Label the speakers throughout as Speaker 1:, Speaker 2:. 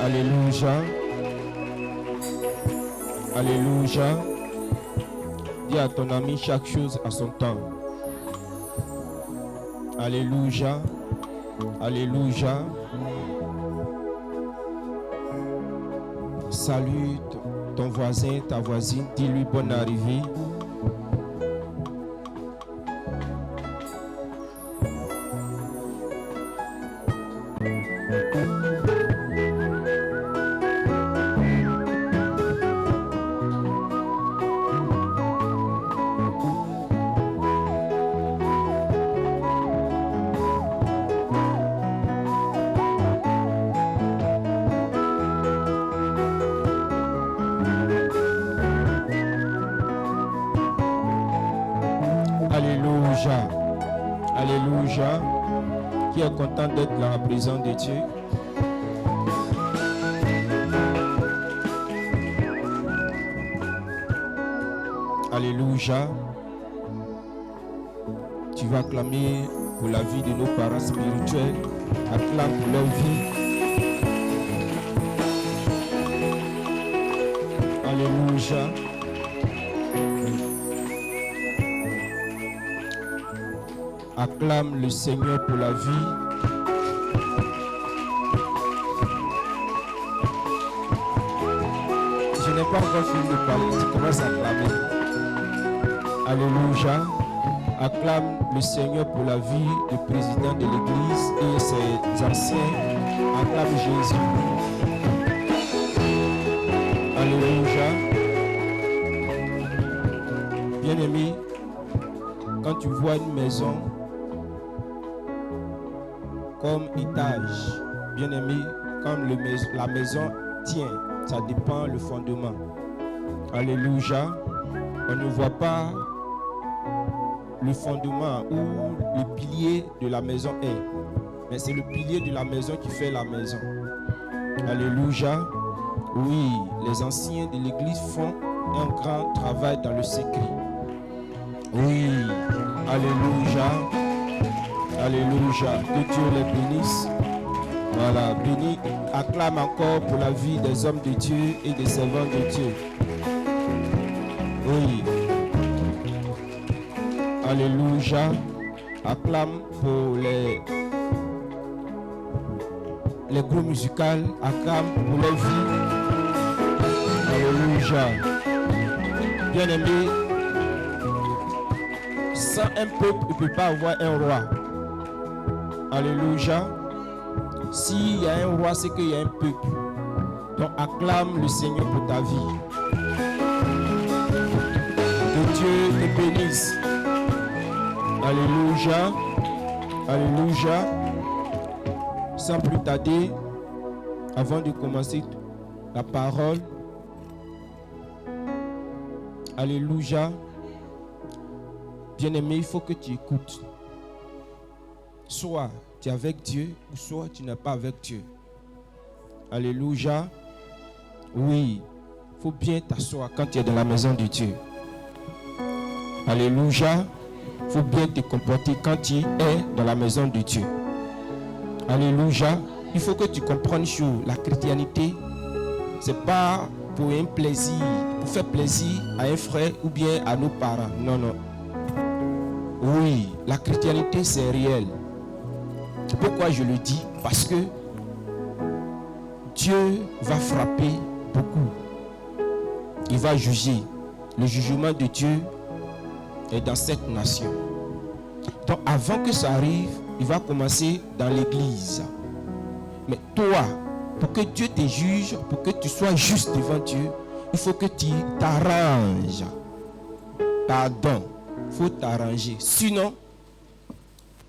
Speaker 1: Alléluia. Alléluia. Dis à ton ami chaque chose à son temps. Alléluia. Alléluia. Salue ton voisin, ta voisine. Dis-lui bonne arrivée. Alléluia. Alléluia. Qui est content d'être dans la présence de Dieu? Alléluia. Tu vas acclamer pour la vie de nos parents spirituels. Acclame pour leur vie. Alléluia. Acclame le Seigneur pour la vie. Je n'ai pas encore fini de parler, tu commences à acclamer. Alléluia. Acclame le Seigneur pour la vie du président de l'Église et ses anciens. Acclame Jésus. Alléluia. Bien-aimé, quand tu vois une maison comme étage, bien-aimé, comme la maison tient, ça dépend le fondement. Alléluia. On ne voit pas le fondement où le pilier de la maison est, mais c'est le pilier de la maison qui fait la maison. Alléluia. Oui, les anciens de l'église font un grand travail dans le secret. Oui, alléluia. Alléluia. Que Dieu les bénisse. Voilà, béni, acclame encore pour la vie des hommes de Dieu et des servants de Dieu. Oui. Alléluia. Acclame pour les groupes musicaux. Acclame pour les vies. Alléluia. Bien-aimé, sans un peuple, il ne peut pas avoir un roi. Alléluia. S'il y a un roi, c'est qu'il y a un peuple. Donc acclame le Seigneur pour ta vie. Que Dieu te bénisse. Alléluia. Alléluia. Sans plus tarder, avant de commencer la parole, alléluia. Bien-aimé, il faut que tu écoutes. Soit tu es avec Dieu, ou soit tu n'es pas avec Dieu. Alléluia. Oui, il faut bien t'asseoir quand tu es dans la maison de Dieu. Alléluia. Il faut bien te comporter quand tu es dans la maison de Dieu. Alléluia. Il faut que tu comprennes sur la chrétienté. Ce n'est pas pour un plaisir, pour faire plaisir à un frère ou bien à nos parents. Non, non. Oui, la chrétienté c'est réel. Pourquoi je le dis? Parce que Dieu va frapper beaucoup. Il va juger. Le jugement de Dieu est dans cette nation. Donc avant que ça arrive, il va commencer dans l'église. Mais toi, pour que Dieu te juge, pour que tu sois juste devant Dieu, il faut que tu t'arranges. Pardon, il faut t'arranger. Sinon,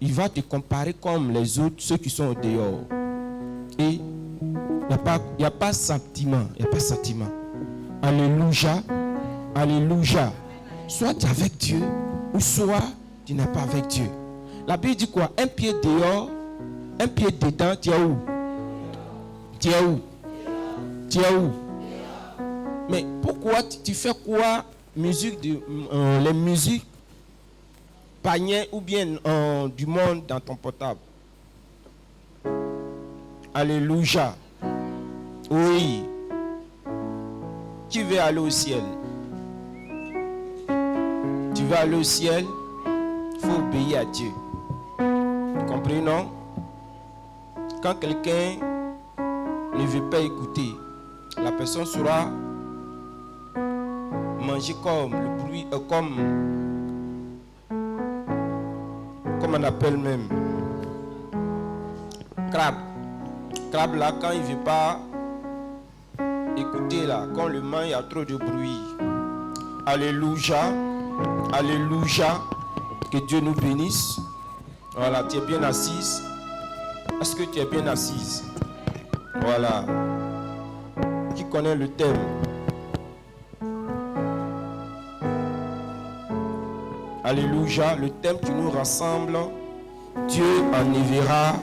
Speaker 1: il va te comparer comme les autres, ceux qui sont au dehors. Et il n'y a pas sentiment. Il n'y a pas sentiment. Alléluia. Alléluia. Soit tu es avec Dieu, ou soit tu n'es pas avec Dieu. La Bible dit quoi? Un pied dehors, un pied dedans, tu es où? Tu es où? Tu es où? Mais pourquoi tu fais quoi? Les musiques panier ou bien du monde dans ton portable. Alléluia. Oui. Qui veut aller au ciel? Tu veux aller au ciel? Il faut obéir à Dieu. Compris, non? Quand quelqu'un ne veut pas écouter, la personne sera mangée comme le bruit, comme on appelle même crabe. Crabe là, quand il ne veut pas écouter là, quand le mange, il y a trop de bruit. Alléluia. Alléluia. Que Dieu nous bénisse. Voilà, tu es bien assise. Est-ce que tu es bien assise? Voilà. Qui connaît le thème? Alléluia. Le thème qui nous rassemble. Dieu enlèvera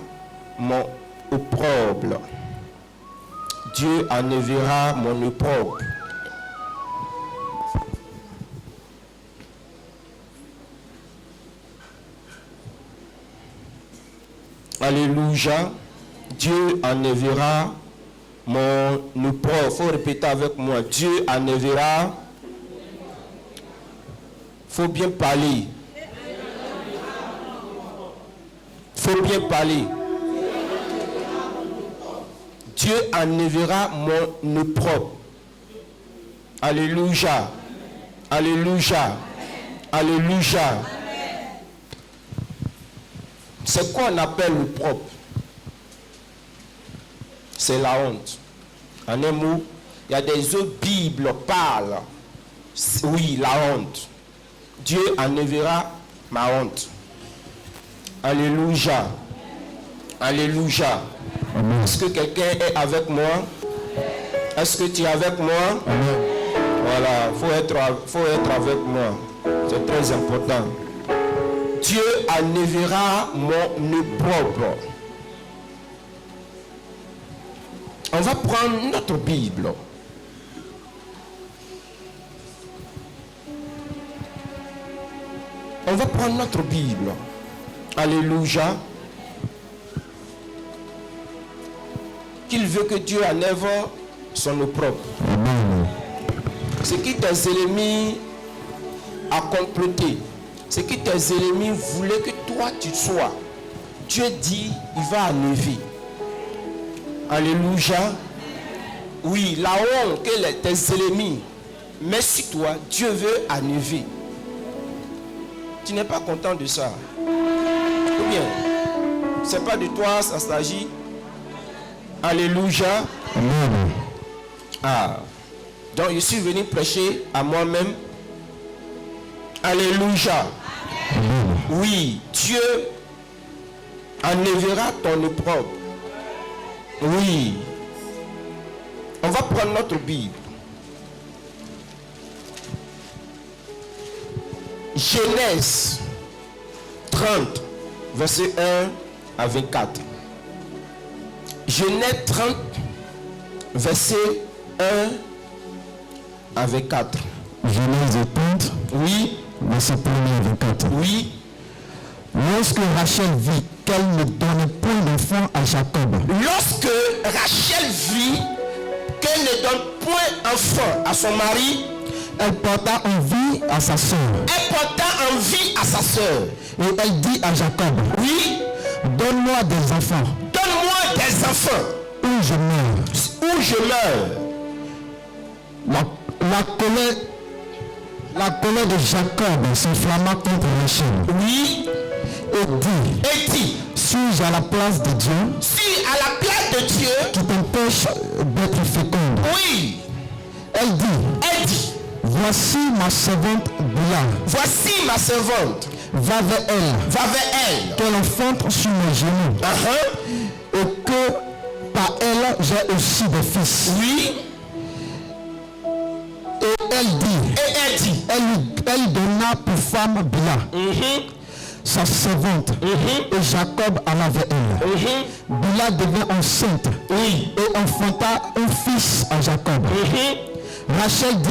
Speaker 1: mon opprobre. Dieu enlèvera mon opprobre. Alléluia. Dieu enlèvera mon opprobre. Il faut répéter avec moi. Dieu enlèvera. Il faut bien parler. Il faut bien parler. Dieu enlèvera mon opprobre. Alléluia. Alléluia. Alléluia. C'est quoi on appelle l'opprobre? C'est la honte. En un mot, il y a des autres Bibles parlent. Oui, la honte. Dieu enlèvera ma honte. Alléluia. Alléluia. Est-ce que quelqu'un est avec moi? Est-ce que tu es avec moi? Voilà, faut être avec moi. C'est très important. Dieu enlèvera mon opprobre. On va prendre notre Bible. On va prendre notre Bible. Alléluia. Qu'il veut que Dieu enlève son opprobre. Ce qui tes ennemis a comploté, ce qui tes ennemis voulaient que toi tu sois, Dieu dit, il va enlever. Alléluia. Oui, la honte que tes ennemis mettent sur toi, Dieu veut enlever. Tu n'es pas content de ça? Ou bien, c'est pas de toi, ça s'agit. Alléluia.
Speaker 2: Amen.
Speaker 1: Ah. Donc je suis venu prêcher à moi-même. Alléluia.
Speaker 2: Amen.
Speaker 1: Oui, Dieu enlèvera ton opprobre. Oui. On va prendre notre Bible. Genèse 30, verset 1 à 24. Genèse 30, verset 1 à 24.
Speaker 2: Genèse 30.
Speaker 1: Oui.
Speaker 2: Verset 1 à 24.
Speaker 1: Oui.
Speaker 2: Lorsque Rachel vit qu'elle ne donnait point d'enfant à Jacob.
Speaker 1: Lorsque Rachel vit qu'elle ne donne point enfant à son mari,
Speaker 2: elle porta envie à sa soeur.
Speaker 1: Elle porta envie à sa soeur.
Speaker 2: Et elle dit à Jacob,
Speaker 1: oui,
Speaker 2: donne-moi des enfants.
Speaker 1: Donne-moi des enfants.
Speaker 2: Ou je meurs.
Speaker 1: Ou je meurs.
Speaker 2: La colère de Jacob s'enflamma contre Rachel.
Speaker 1: Oui.
Speaker 2: Et dit, suis-je à la place de Dieu?
Speaker 1: Si à la place de Dieu
Speaker 2: qui t'empêche d'être féconde.
Speaker 1: Oui.
Speaker 2: Elle dit, voici ma servante Bila.
Speaker 1: Voici ma servante.
Speaker 2: Va vers elle.
Speaker 1: Va vers elle.
Speaker 2: Qu'elle enfante sur mes genoux. Et que par elle j'ai aussi des fils.
Speaker 1: Oui.
Speaker 2: Et elle dit. Elle donna pour femme Bila. Sa servante. Et Jacob alla vers elle. Bila devint enceinte.
Speaker 1: Oui.
Speaker 2: Et enfanta un fils à Jacob. Rachel dit,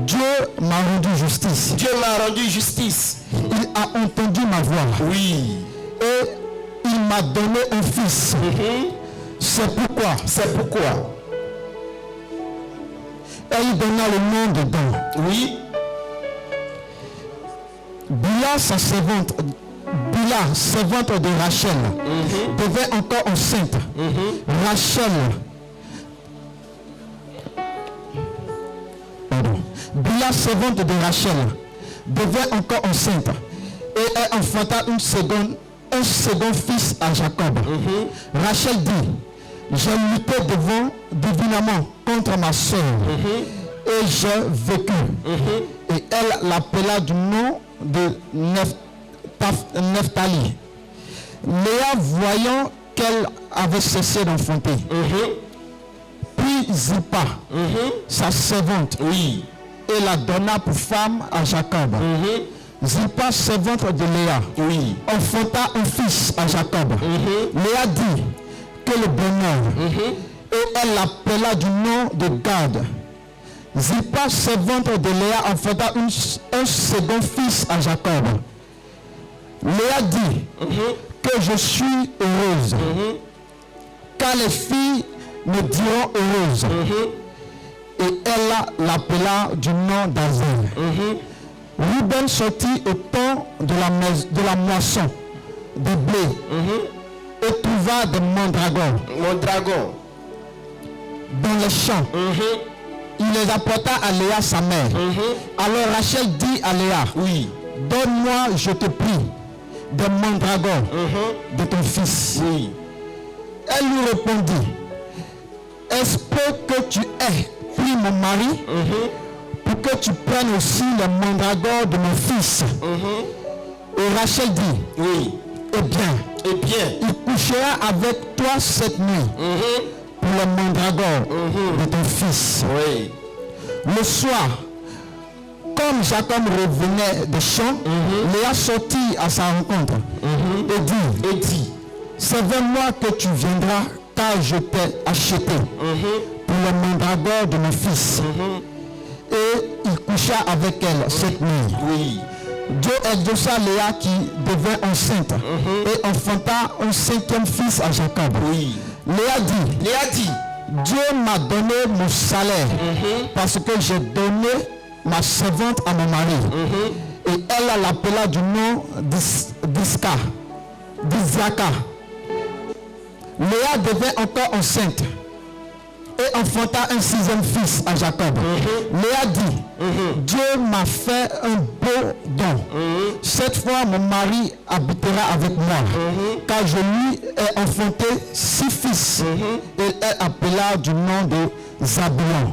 Speaker 2: Dieu m'a rendu justice.
Speaker 1: Dieu m'a rendu justice.
Speaker 2: Il a entendu ma voix.
Speaker 1: Oui.
Speaker 2: Et il m'a donné un fils. C'est pourquoi Elle lui donna le nom de Dan.
Speaker 1: Oui.
Speaker 2: Bila, sa servante, Bila, servante de Rachel, devait encore enceinte. Rachel, Bila, servante de Rachel, devait encore enceinte. Et elle enfanta un second fils à Jacob. Rachel dit, j'ai lutté divinement contre ma soeur et j'ai vécu. Et elle l'appela du nom de Nephtali. Léa, voyant qu'elle avait cessé d'enfanter, puis Zilpa, sa servante, et la donna pour femme à Jacob. Zilpa, servante de Léa, enfanta un fils à Jacob. Léa dit que le bonheur, et elle l'appela du nom de Gad. Zilpa, servante de Léa, enfanta un second fils à Jacob. Léa dit que je suis heureuse, car les filles me diront heureuse. Et elle l'appela du nom d'Azel. Ruben sortit au temps de la moisson de blé et trouva des mandragores dans les champs. Il les apporta à Léa, sa mère. Alors Rachel dit à Léa, donne-moi, je te prie, des mandragores de ton fils. Elle lui répondit, est-ce que tu aies pris mon mari pour que tu prennes aussi les mandragores de mon fils? Et Rachel dit, eh bien, il couchera avec toi cette nuit pour les mandragores de ton fils. Le soir, comme Jacob revenait des champs, Léa sortit à sa rencontre et dit, c'est vers moi que tu viendras, car je t'ai acheté pour les mandragores de mon fils. Et il coucha avec elle cette nuit. Dieu exauça Léa qui devint enceinte et enfanta un cinquième fils à Jacob. Léa dit, Dieu m'a donné mon salaire parce que j'ai donné ma servante à mon mari. Et elle l'appela du nom d'Isaka. Léa devint encore enceinte et enfanta un sixième fils à Jacob. Léa dit, Dieu m'a fait un beau don. Cette fois, mon mari habitera avec moi, car je lui ai enfanté 6 fils. Et elle appela du nom de Zabulon.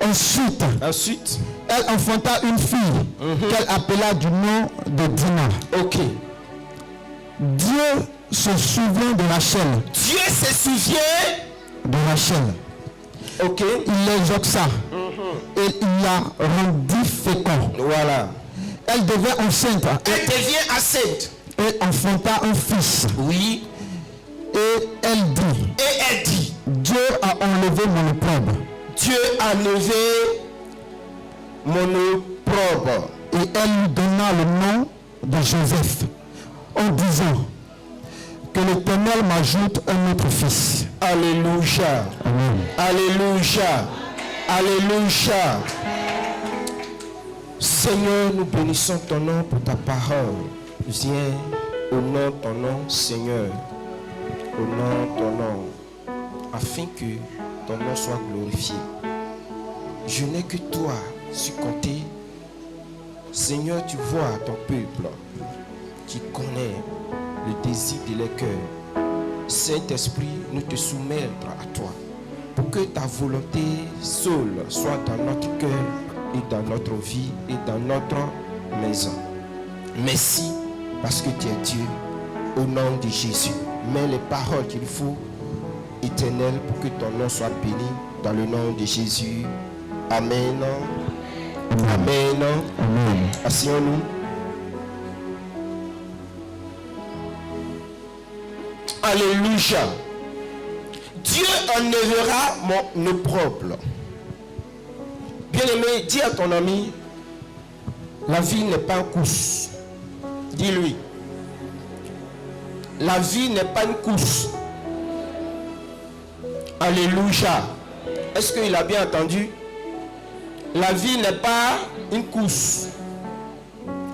Speaker 2: Ensuite, elle enfanta une fille qu'elle appela du nom de Dina. Dieu se souvient de Rachel.
Speaker 1: Dieu se souvient
Speaker 2: de Rachel. Il l'exauça et il la rendit fécond. Elle devient enceinte. Et enfanta un fils. Et elle dit, Dieu a enlevé mon opprobre. Et elle lui donna le nom de Joseph en disant, que l'Éternel m'ajoute un autre fils.
Speaker 1: Alléluia.
Speaker 2: Amen.
Speaker 1: Alléluia. Alléluia. Seigneur, nous bénissons ton nom pour ta parole. Viens au nom de ton nom, Seigneur. Au nom de ton nom. Afin que ton nom soit glorifié. Je n'ai que toi sur compter. Seigneur, tu vois ton peuple. Tu connais le désir de leur cœur. Saint-Esprit, nous te soumettons à toi pour que ta volonté seule soit dans notre cœur et dans notre vie et dans notre maison. Merci parce que tu es Dieu au nom de Jésus. Mets les paroles qu'il faut éternelles pour que ton nom soit béni dans le nom de Jésus. Amen. Amen.
Speaker 2: Amen.
Speaker 1: Asseyons-nous. Alléluia. Dieu enlèvera mon opprobre. Bien-aimé, dis à ton ami, la vie n'est pas une course. Dis-lui. La vie n'est pas une course. Alléluia. Est-ce qu'il a bien entendu? La vie n'est pas une course.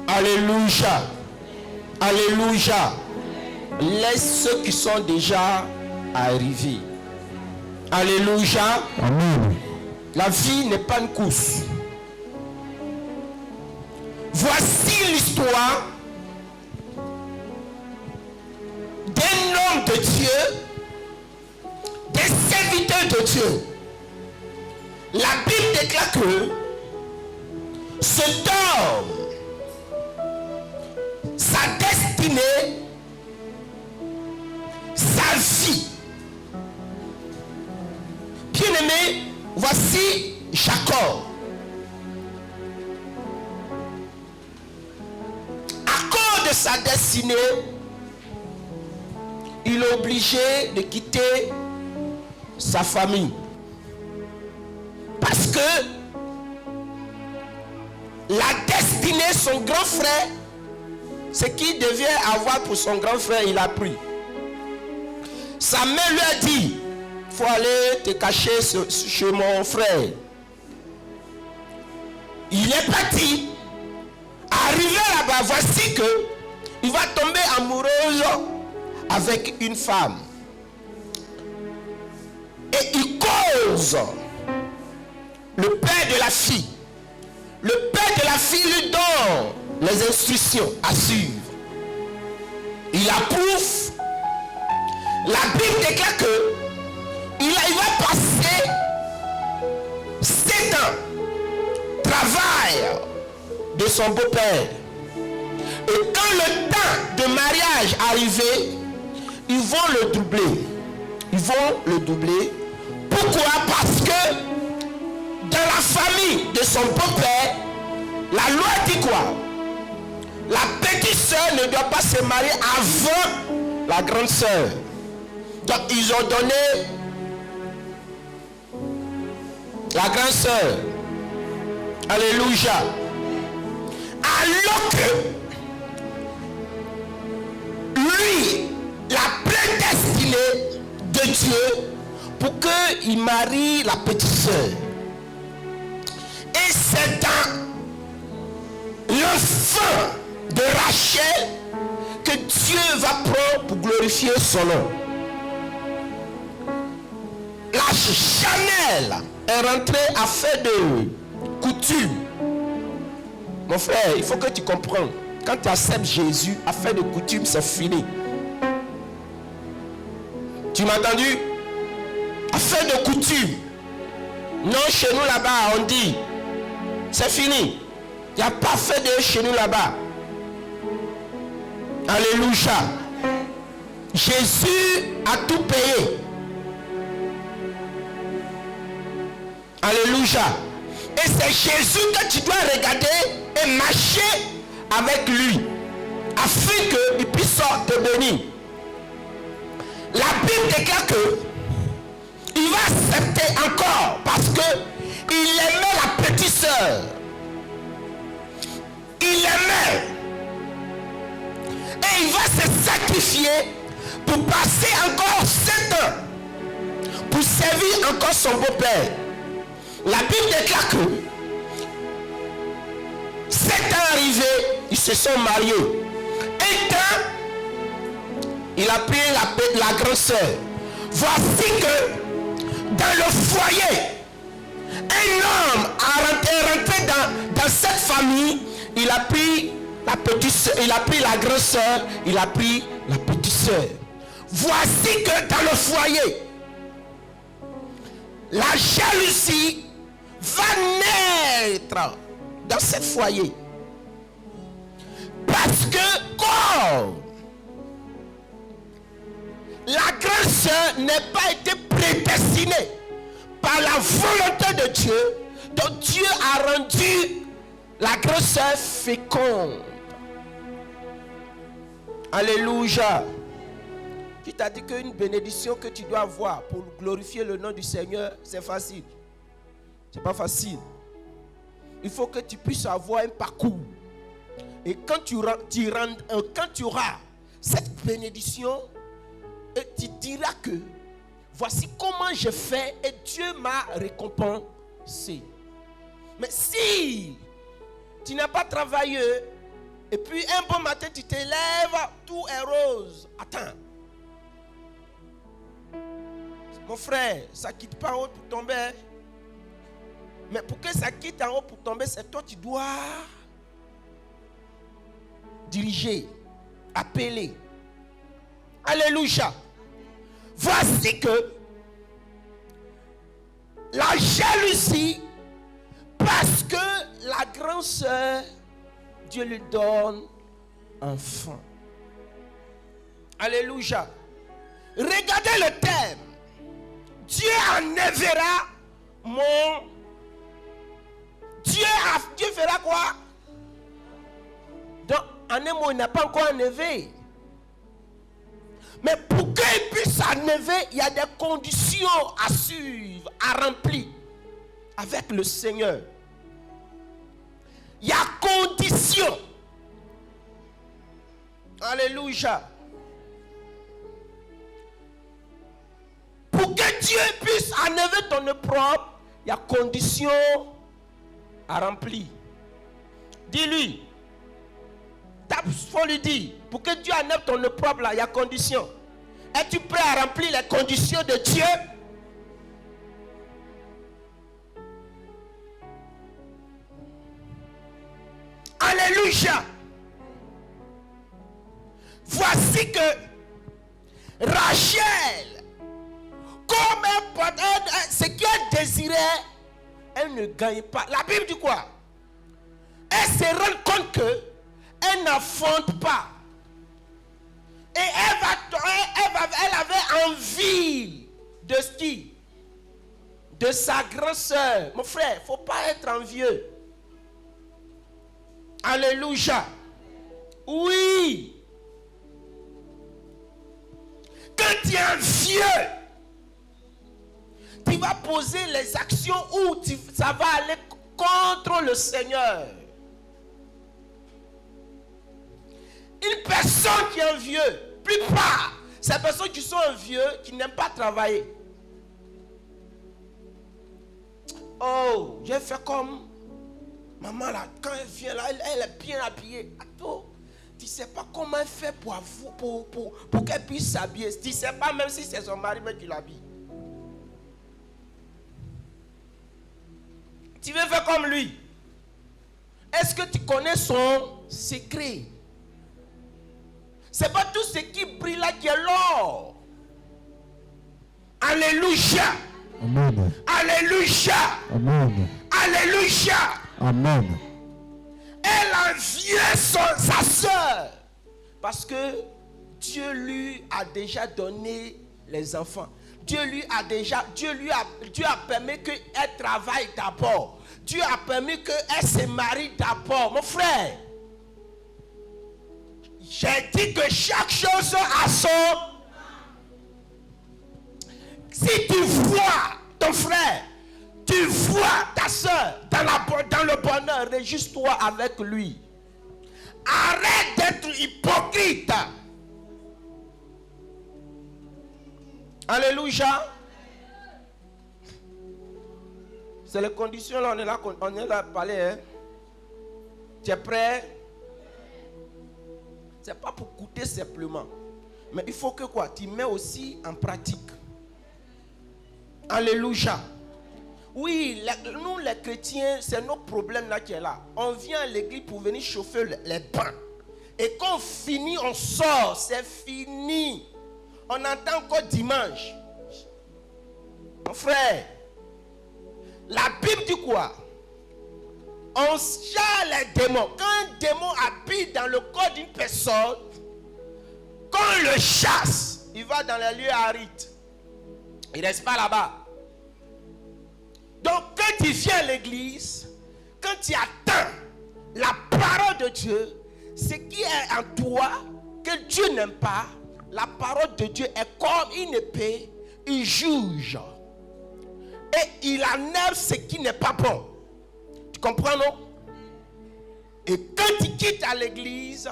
Speaker 1: Alléluia. Alléluia. Laisse ceux qui sont déjà arrivés. Alléluia.
Speaker 2: Amen.
Speaker 1: La vie n'est pas une course. Voici l'histoire d'un homme de Dieu, des serviteurs de Dieu. La Bible déclare que cet homme, sa destinée, sa vie. Bien-aimé, voici Jacob. À cause de sa destinée, il est obligé de quitter sa famille. Parce que la destinée, son grand frère, ce qu'il devait avoir pour son grand frère, il a pris. Sa mère lui a dit, il faut aller te cacher chez mon frère. Il est parti. Arrivé là-bas, voici que il va tomber amoureuse avec une femme. Et il cause le père de la fille. Le père de la fille lui donne les instructions à suivre. Il approuve. La Bible déclare que il va passer 7 ans travail de son beau-père. Et quand le temps de mariage arrivé, ils vont le doubler. Ils vont le doubler. Pourquoi? Parce que dans la famille de son beau-père, la loi dit quoi? La petite soeur ne doit pas se marier avant la grande soeur. Donc ils ont donné la grande soeur. Alléluia. Alors que lui, la prédestinée de Dieu pour qu'il marie la petite soeur. Et c'est dans l'enfant de Rachel que Dieu va prendre pour glorifier son nom. La Chanel est rentrée à faire de coutume. Mon frère, il faut que tu comprennes. Quand tu acceptes Jésus, à faire de coutume, c'est fini. Tu m'as entendu? À faire de coutume. Non, chez nous là-bas, on dit, c'est fini. Il n'y a pas fait de chez nous là-bas. Alléluia. Jésus a tout payé. Alléluia. Et c'est Jésus que tu dois regarder et marcher avec lui, afin qu'il puisse te bénir. La Bible déclare que il va accepter encore parce que il aimait la petite sœur. Il aimait. Et il va se sacrifier pour passer encore 7 ans pour servir encore son beau-père. La Bible déclare que 7 ans arrivés, ils se sont mariés. Et quand il a pris la grande sœur, voici que dans le foyer, un homme est rentré dans cette famille. Il a pris la petite soeur, il a pris la grande sœur, il a pris la petite sœur. Voici que dans le foyer, la jalousie va naître dans ce foyer. Parce que comme la grande sœur n'a pas été prédestinée par la volonté de Dieu, donc Dieu a rendu la grande sœur féconde. Alléluia. Qui t'a dit qu'une bénédiction que tu dois avoir pour glorifier le nom du Seigneur, c'est facile? C'est pas facile. Il faut que tu puisses avoir un parcours. Et quand tu auras cette bénédiction, et tu diras que
Speaker 3: voici comment je fais et Dieu m'a récompensé. Mais si tu n'as pas travaillé et puis un bon matin tu te lèves, tout est rose. Attends. Mon frère, ça ne quitte pas en haut pour tomber. Mais pour que ça quitte en haut pour tomber, c'est toi qui dois diriger, appeler. Alléluia. Voici que la jalousie, parce que la grande sœur, Dieu lui donne un enfant. Alléluia. Regardez le thème. Dieu enlèvera mon... Dieu fera quoi? Donc, en un mot, il n'a pas encore enlevé. Mais pour qu'il puisse enlever, il y a des conditions à suivre, à remplir avec le Seigneur. Il y a conditions. Alléluia. Pour que Dieu puisse enlever ton opprobre, il y a conditions à remplir. Dis-lui. Il faut lui dire. Pour que Dieu enlève ton opprobre là, il y a conditions. Es-tu prêt à remplir les conditions de Dieu? Alléluia. Voici que Rachel, comme ce qu'elle désirait, elle ne gagne pas. La Bible dit quoi? Elle se rend compte que elle n'affronte pas. Et elle avait envie de ce qui? De sa grande sœur. Mon frère, il ne faut pas être envieux. Alléluia. Oui. Quand tu es envieux, tu vas poser les actions où ça va aller contre le Seigneur. Une personne qui est envieux, plupart, ces personnes qui sont envieux, qui n'aiment pas travailler. Oh, j'ai fait comme maman là, quand elle vient là, elle est bien habillée. Attends, tu ne sais pas comment elle fait pour qu'elle puisse s'habiller. Tu ne sais pas même si c'est son mari mais qui l'habille. Tu veux faire comme lui. Est-ce que tu connais son secret? C'est pas tout ce qui brille là qui est l'or. Alléluia.
Speaker 2: Amen.
Speaker 3: Alléluia.
Speaker 2: Amen.
Speaker 3: Alléluia.
Speaker 2: Amen.
Speaker 3: Elle enviait sa soeur. Parce que Dieu lui a déjà donné les enfants. Dieu a permis qu'elle travaille d'abord. Dieu a permis qu'elle se marie d'abord. Mon frère, j'ai dit que chaque chose a son... Si tu vois ton frère, tu vois ta soeur dans le bonheur, réjouis-toi avec lui. Arrête d'être hypocrite. Alléluia. C'est les conditions là, on est là à parler. Hein? Tu es prêt? C'est pas pour goûter simplement. Mais il faut que quoi? Tu mets aussi en pratique. Alléluia. Oui, nous les chrétiens, c'est nos problèmes là qui est là. On vient à l'église pour venir chauffer les bains. Et quand on finit, on sort. C'est fini. On entend encore dimanche. Mon frère, la Bible dit quoi? On chasse les démons. Quand un démon habite dans le corps d'une personne, quand on le chasse, il va dans les lieux arides. Il ne reste pas là-bas. Donc quand tu viens à l'église, quand tu attends la parole de Dieu, ce qui est en toi, que Dieu n'aime pas, la parole de Dieu est comme une épée, il juge. Et il enlève ce qui n'est pas bon. Tu comprends, non? Et quand tu quittes à l'église,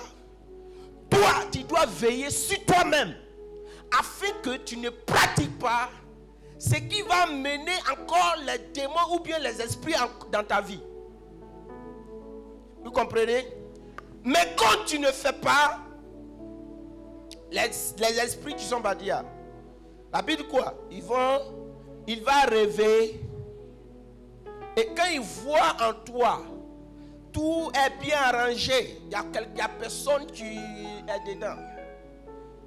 Speaker 3: toi, tu dois veiller sur toi-même afin que tu ne pratiques pas ce qui va mener encore les démons ou bien les esprits dans ta vie. Vous comprenez? Mais quand tu ne fais pas, les esprits qui sont badia, la Bible quoi? Il va rêver. Et quand il voit en toi, tout est bien arrangé. Il y a personne qui est dedans.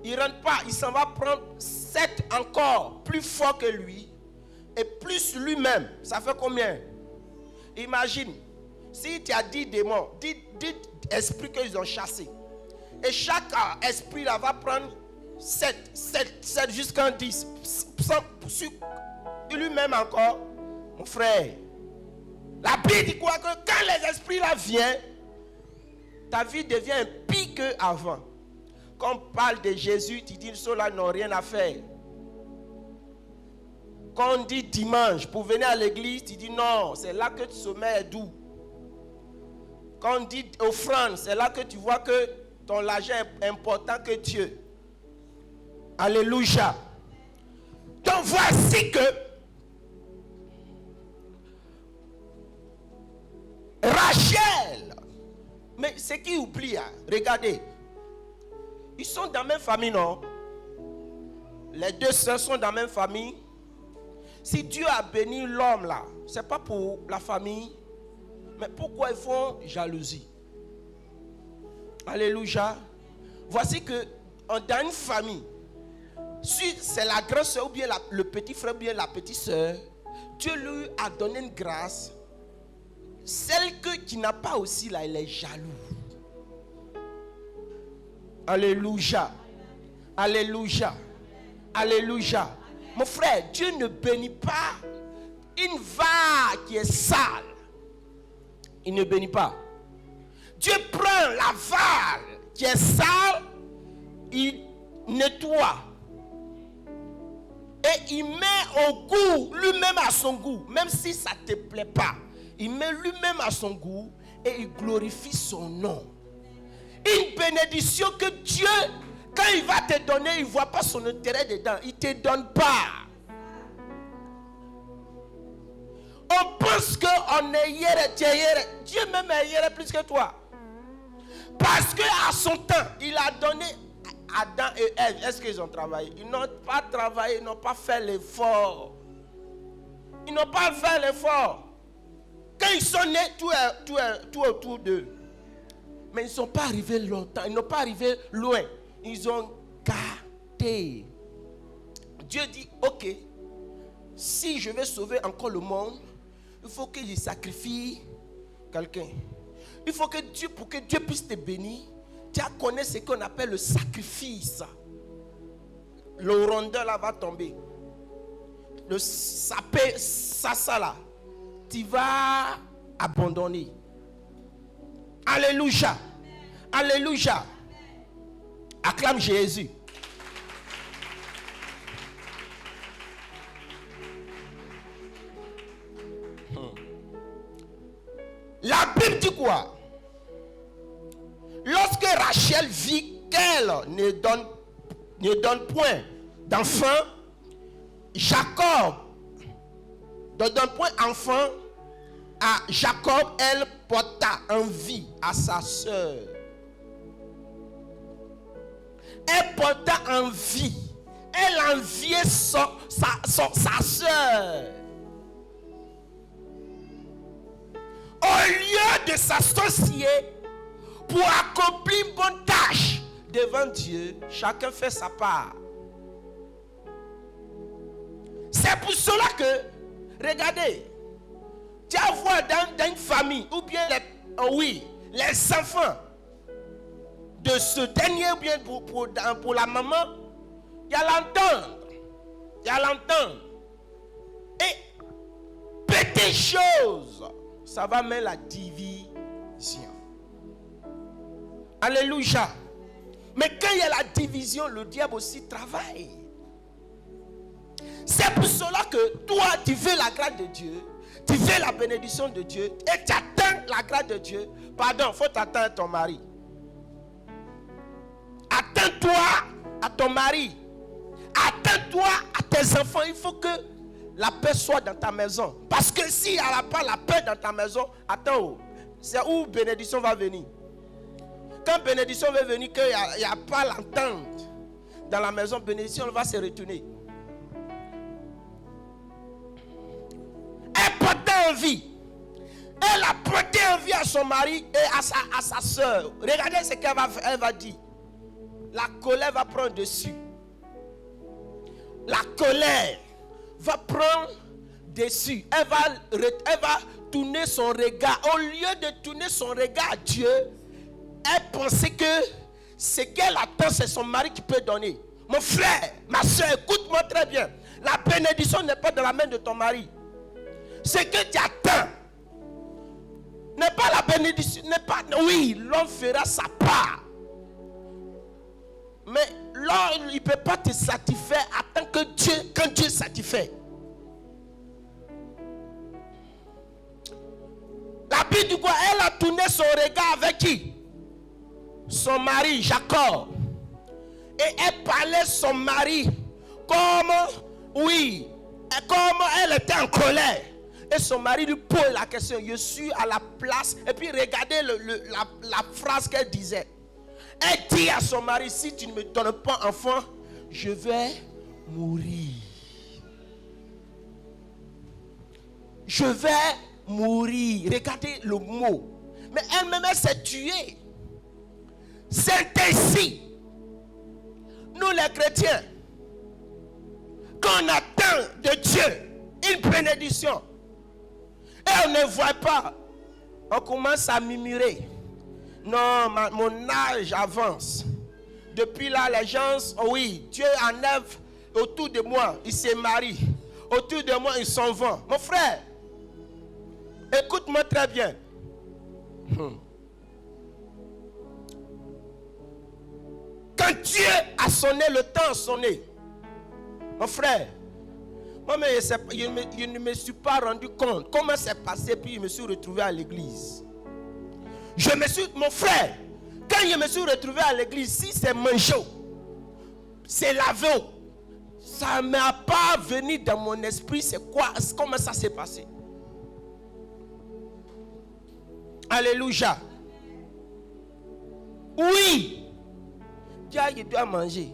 Speaker 3: Il ne rentre pas, il s'en va prendre 7 encore plus fort que lui. Et plus lui-même. Ça fait combien? Imagine, si tu as 10 démons, 10 esprits qu'ils ont chassés. Et chaque esprit là va prendre 7 jusqu'à 10. Lui-même encore, mon frère. La Bible dit quoi? Que quand les esprits là viennent, ta vie devient pire qu'avant. Quand on parle de Jésus, tu dis ceux-là n'ont rien à faire. Quand on dit dimanche pour venir à l'église, tu dis non, c'est là que tu sommeil est doux. Quand on dit offrande, c'est là que tu vois que ton argent est important que Dieu. Alléluia. Donc voici que Rachel, mais c'est qui oublie, hein? Regardez, ils sont dans la même famille, non? Les deux sœurs sont dans la même famille. Si Dieu a béni l'homme là, c'est pas pour la famille, mais pourquoi ils font jalousie? Alléluia. Voici que dans une famille, si c'est la grande soeur ou bien le petit frère ou bien la petite soeur, Dieu lui a donné une grâce. Celle qui n'a pas aussi là, elle est jaloux. Alléluia. Alléluia. Alléluia. Mon frère, Dieu ne bénit pas une vache qui est sale. Il ne bénit pas. Dieu prend la vache qui est sale, il nettoie. Et il met au goût, lui-même à son goût, même si ça ne te plaît pas. Il met lui-même à son goût et il glorifie son nom. Une bénédiction que Dieu, quand il va te donner, il ne voit pas son intérêt dedans. Il ne te donne pas. On pense qu'on est hier. Dieu même est hier plus que toi. Parce qu'à son temps, il a donné Adam et Ève. Est-ce qu'ils ont travaillé? Ils n'ont pas travaillé, ils n'ont pas fait l'effort. Ils n'ont pas fait l'effort. Quand ils sont nés, tout autour d'eux. Mais ils ne sont pas arrivés longtemps. Ils n'ont pas arrivé loin. Ils ont gardé. Dieu dit, ok, si je vais sauver encore le monde, il faut que je sacrifie quelqu'un. Il faut que Dieu, pour que Dieu puisse te bénir, tu connais ce qu'on appelle le sacrifice. Le rondeur là va tomber. Le sapé, ça là. Tu vas abandonner. Alléluia. Alléluia. Acclame Jésus. La Bible dit quoi? Lorsque Rachel vit qu'elle ne donne point d'enfant, Jacob ne donne point enfant à Jacob, elle porta envie à sa soeur. Elle porta envie. Elle enviait sa soeur. Au lieu de s'associer pour accomplir une bonne tâche devant Dieu, chacun fait sa part. C'est pour cela que, regardez, tu vas voir dans une famille, ou bien les enfants de ce dernier, ou bien pour la maman, il y a l'entendre. Il y a l'entendre. Et petites choses, ça va mettre la division. Alléluia. Mais quand il y a la division, le diable aussi travaille. C'est pour cela que toi, tu veux la grâce de Dieu, tu veux la bénédiction de Dieu, et tu attends la grâce de Dieu. Pardon, il faut t'attendre ton mari. Attends-toi à ton mari. Attends-toi à tes enfants. Il faut que la paix soit dans ta maison. Parce que s'il n'y a pas la paix dans ta maison, attends, c'est où bénédiction va venir. Quand bénédiction va venir, qu'il n'y a pas l'entente dans la maison, bénédiction va se retourner. Elle portait envie. Elle a porté envie à son mari et à sa soeur. Regardez ce qu'elle va dire. La colère va prendre dessus. La colère va prendre dessus. Elle va tourner son regard. Au lieu de tourner son regard à Dieu, elle pensait que ce qu'elle attend, c'est son mari qui peut donner. Mon frère, ma soeur, écoute-moi très bien. La bénédiction n'est pas dans la main de ton mari. Ce que tu attends n'est pas la bénédiction. Oui, l'homme fera sa part. Mais l'homme, il ne peut pas te satisfaire attends que quand Dieu satisfait. La Bible dit quoi? Elle a tourné son regard avec qui? Son mari, Jacob. Et elle parlait son mari comme elle était en colère. Et son mari lui pose la question. Je suis à la place. Et puis regardez la phrase qu'elle disait. Elle dit à son mari, si tu ne me donnes pas enfant, je vais mourir. Je vais mourir. Regardez le mot. Mais elle-même, elle s'est tuée. C'est ainsi. Nous les chrétiens, quand on attend de Dieu une bénédiction, et on ne voit pas, on commence à murmurer. Non, mon âge avance. Depuis là, les gens, oui, Dieu enlève autour de moi, ils se marient. Autour de moi, ils s'en vont. Mon frère, écoute-moi très bien. Quand Dieu a sonné, le temps a sonné. Mon frère, moi, je ne me suis pas rendu compte comment c'est passé, puis je me suis retrouvé à l'église. Mon frère, quand je me suis retrouvé à l'église, si c'est manchot, c'est lavé, ça ne m'a pas venu dans mon esprit, comment ça s'est passé. Alléluia. Oui. Dieu, je dois manger.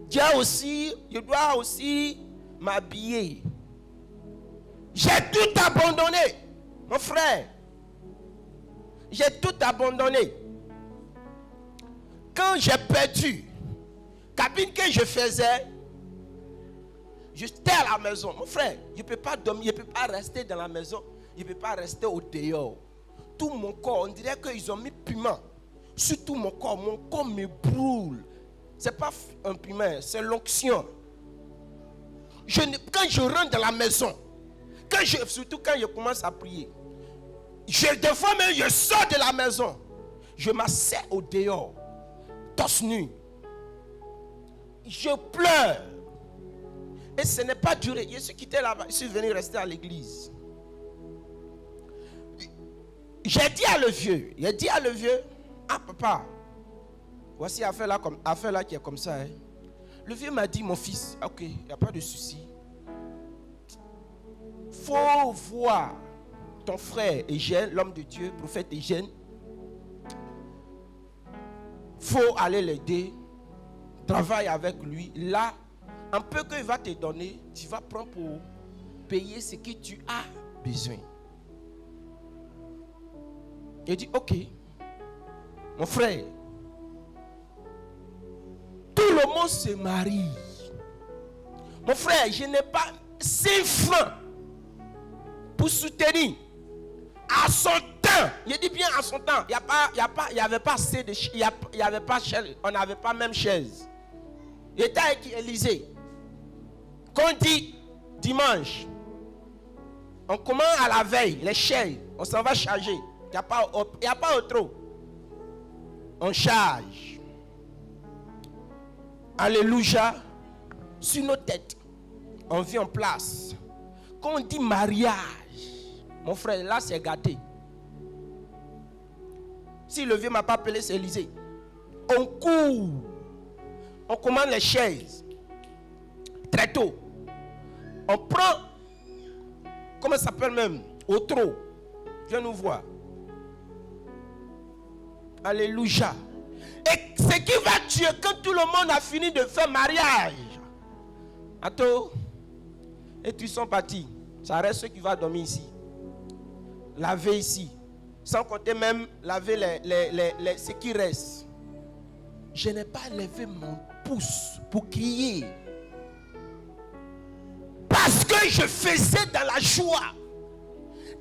Speaker 3: Dieu aussi, je dois aussi m'habiller. J'ai tout abandonné, mon frère. J'ai tout abandonné. Quand j'ai perdu, cabine que je faisais, j'étais à la maison. Mon frère, je ne peux pas dormir, je ne peux pas rester dans la maison, je ne peux pas rester au dehors. Tout mon corps, on dirait qu'ils ont mis piment. Sur tout mon corps me brûle. Ce n'est pas un piment, c'est l'onction. Quand je rentre dans la maison, surtout quand je commence à prier, des fois même je sors de la maison, je m'assieds au dehors, torse nu. Je pleure. Et ce n'est pas duré. Je suis quitté là-bas, je suis venu rester à l'église. J'ai dit à le vieux, ah papa, voici affaire là qui est comme ça. Hein. Le vieux m'a dit, mon fils, ok, il n'y a pas de souci. Faut voir ton frère Eugène, l'homme de Dieu, prophète Eugène. Faut aller l'aider, travaille avec lui. Là, un peu qu'il va te donner, tu vas prendre pour payer ce que tu as besoin. Il dit, ok, mon frère, tout le monde se marie. Mon frère, je n'ai pas 5 francs pour soutenir. À son temps, je dis bien à son temps, il n'y avait pas assez de il y avait pas chaise, on n'avait pas même chaise. Il était avec Élysée. Quand on dit dimanche, on commence à la veille, les chaises, on s'en va charger. Il n'y a pas autre. On charge. Alléluia. Sur nos têtes, on vit en place. Quand on dit mariage, mon frère, là c'est gâté. Si le vieux ne m'a pas appelé, c'est Élysée. On court. On commande les chaises. Très tôt. On prend, comment ça s'appelle même? Otro. Viens nous voir. Alléluia. Et ce qui va tuer quand tout le monde a fini de faire mariage. Attends. Et tu sont partis. Ça reste ceux qui vont dormir ici. Laver ici. Sans compter même laver ce qui reste. Je n'ai pas levé mon pouce pour crier. Parce que je faisais dans la joie.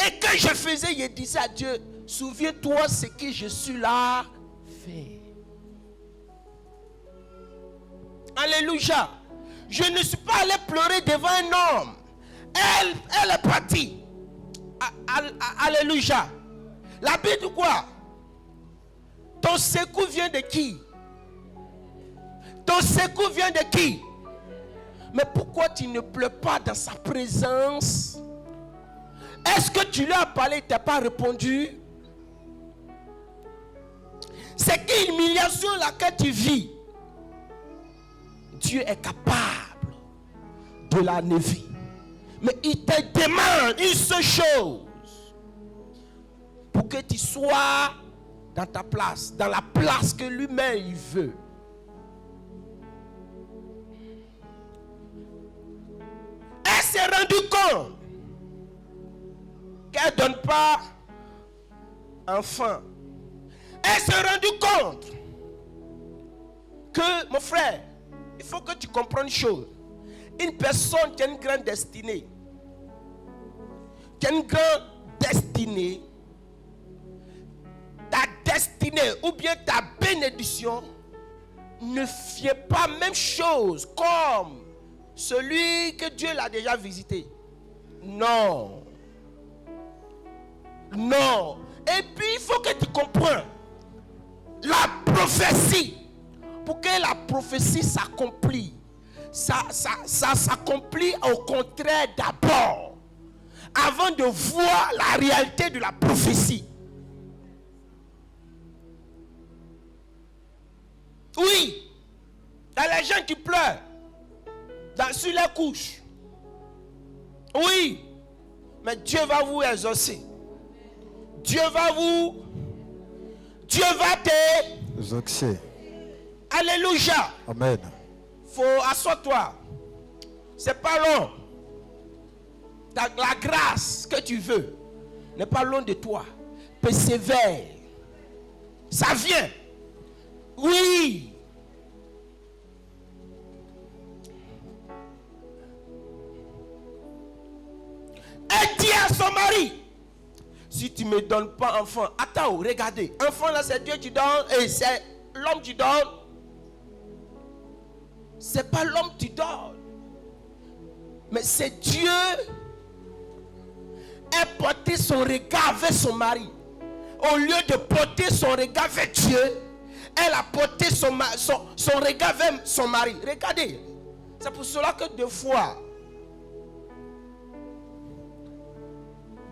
Speaker 3: Et quand je faisais, je disais à Dieu, souviens-toi ce que je suis là fait. Alléluia. Je ne suis pas allé pleurer devant un homme. Elle est partie. Alléluia. La Bible dit quoi? Ton secours vient de qui? Ton secours vient de qui? Mais pourquoi tu ne pleures pas dans sa présence? Est-ce que tu lui as parlé, il ne t'a pas répondu? C'est quelle humiliation laquelle tu vis? Dieu est capable de la lever. Mais il te demande une seule chose. Pour que tu sois dans ta place. Dans la place que lui-même il veut. Elle s'est rendue compte qu'elle ne donne pas enfant. Elle s'est rendue compte que, mon frère, il faut que tu comprennes une chose. Une personne qui a une grande destinée, ta destinée ou bien ta bénédiction ne fait pas même chose comme celui que Dieu l'a déjà visité. Non. Non. Et puis il faut que tu comprennes la prophétie. Pour que la prophétie s'accomplisse, ça s'accomplit au contraire d'abord, avant de voir la réalité de la prophétie. Oui, il y a les gens qui pleurent sur les couches. Oui, mais Dieu va vous exaucer. Dieu va te
Speaker 2: exaucer.
Speaker 3: Alléluia.
Speaker 2: Amen.
Speaker 3: Faut assois-toi. C'est pas long. La grâce que tu veux n'est pas loin de toi. Persévère. Ça vient. Oui. Elle dit à son mari, si tu ne me donnes pas enfant, attends, regardez. Enfant là, c'est Dieu qui donne et c'est l'homme qui donne. C'est pas l'homme qui donne, mais c'est Dieu. Elle portait son regard vers son mari. Au lieu de porter son regard vers Dieu, elle a porté son regard vers son mari. Regardez, c'est pour cela que deux fois,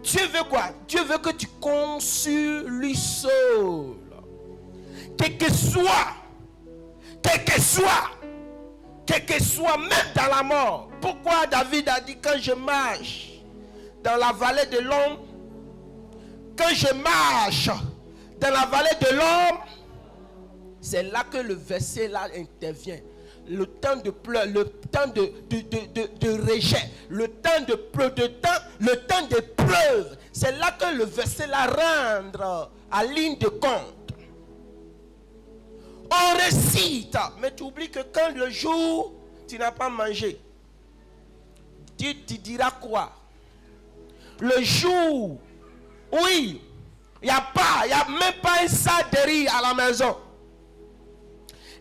Speaker 3: Dieu veut quoi? Dieu veut que tu consules lui seul. Quel que soit, même dans la mort. Pourquoi David a dit quand je marche dans la vallée de l'homme, quand je marche dans la vallée de l'homme, c'est là que le verset là intervient. Le temps de pleurs, le temps de rejet, le temps d'épreuve. C'est là que le verset là rendre à ligne de compte. On récite, mais tu oublies que quand le jour tu n'as pas mangé, tu diras quoi? Le jour, oui, il n'y a même pas un sac de riz à la maison.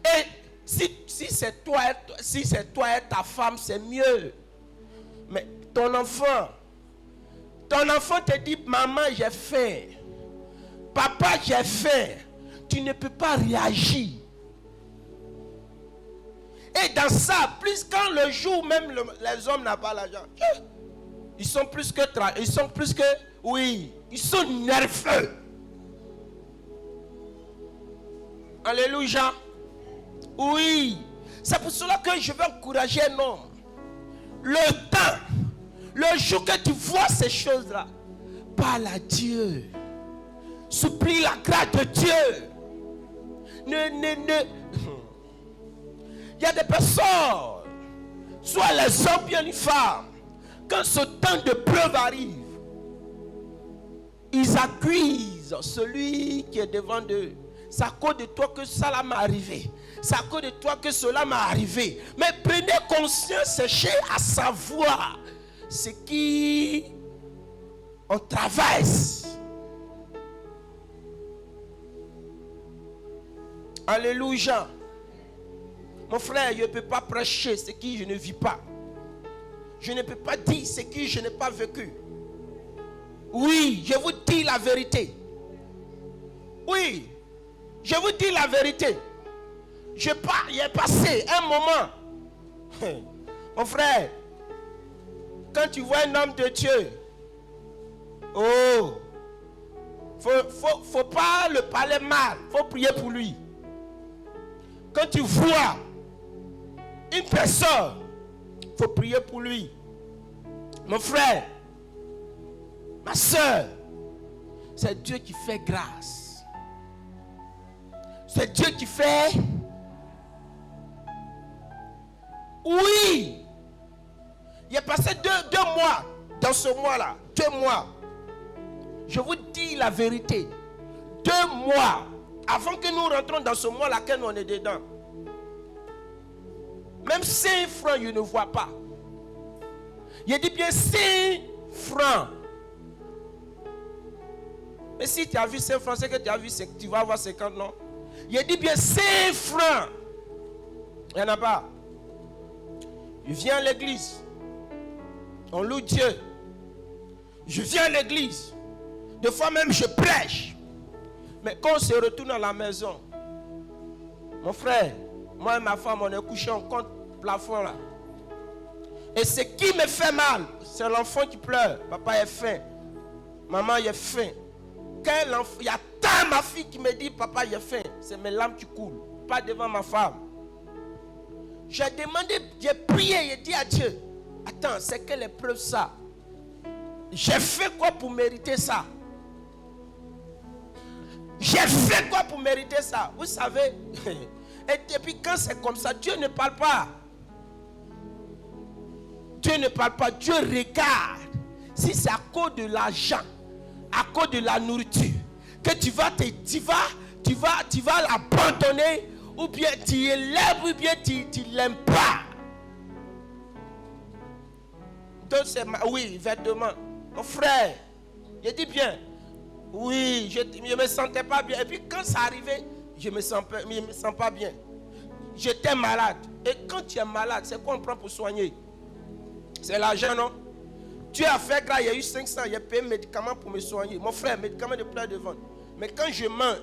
Speaker 3: Et si c'est toi et ta femme, c'est mieux. Mais ton enfant te dit, maman, j'ai faim. Papa, j'ai faim. Tu ne peux pas réagir. Et dans ça, plus quand le jour même les hommes n'ont pas l'argent, ils sont plus que ils sont nerveux. Alléluia. Oui. C'est pour cela que je veux encourager un homme. Le temps Le jour que tu vois ces choses-là, parle à Dieu. Supplie la grâce de Dieu. Il y a des personnes, soit les hommes bien les femmes, quand ce temps de preuve arrive, ils accusent celui qui est devant eux. C'est à cause de toi que ça m'est arrivé. C'est à cause de toi que cela m'est arrivé. Mais prenez conscience, cherchez à savoir ce qui on traverse. Alléluia. Mon frère, je ne peux pas prêcher ce que je ne vis pas. Je ne peux pas dire ce que je n'ai pas vécu. Oui, je vous dis la vérité. Oui, je vous dis la vérité. J'ai passé un moment. Mon frère, quand tu vois un homme de Dieu, oh, faut pas le parler mal, faut prier pour lui. Quand tu vois une personne, faut prier pour lui. Mon frère, ma soeur, c'est Dieu qui fait grâce. C'est Dieu qui fait. Oui. Il est passé deux mois dans ce mois-là. 2 mois. Je vous dis la vérité. 2 mois avant que nous rentrons dans ce mois-là, que nous on est dedans. Même 5 francs, je ne vois pas. Il dit bien 5 francs. Mais si tu as vu 5 francs, c'est que tu as vu, tu vas avoir 50, non? Il dit bien 5 francs. Il n'y en a pas. Je viens à l'église. On loue Dieu. Je viens à l'église. Des fois même je prêche. Mais quand on se retourne à la maison, mon frère, moi et ma femme, on est couchés en contre plafond là. Et ce qui me fait mal, c'est l'enfant qui pleure. Papa est faim. Maman est faim. Il y a tant ma fille qui me dit papa il est faim. C'est mes larmes qui coulent. Pas devant ma femme. J'ai demandé, j'ai prié, j'ai dit à Dieu, attends, c'est quelle épreuve ça? J'ai fait quoi pour mériter ça? J'ai fait quoi pour mériter ça? Vous savez, et puis quand c'est comme ça, Dieu ne parle pas. Dieu ne parle pas, Dieu regarde. Si c'est à cause de l'argent, à cause de la nourriture, que tu vas l'abandonner, ou bien tu élèves, ou bien tu l'aimes pas. Donc c'est oui, vêtements. Mon frère, je dis bien, oui, je ne me sentais pas bien. Et puis quand ça arrivait, je me sens pas bien. J'étais malade. Et quand tu es malade, c'est quoi on prend pour soigner? C'est l'argent, non? Dieu a fait grâce, il y a eu 500, il a payé médicaments pour me soigner. Mon frère, médicaments de plein de ventre. Mais quand je mange,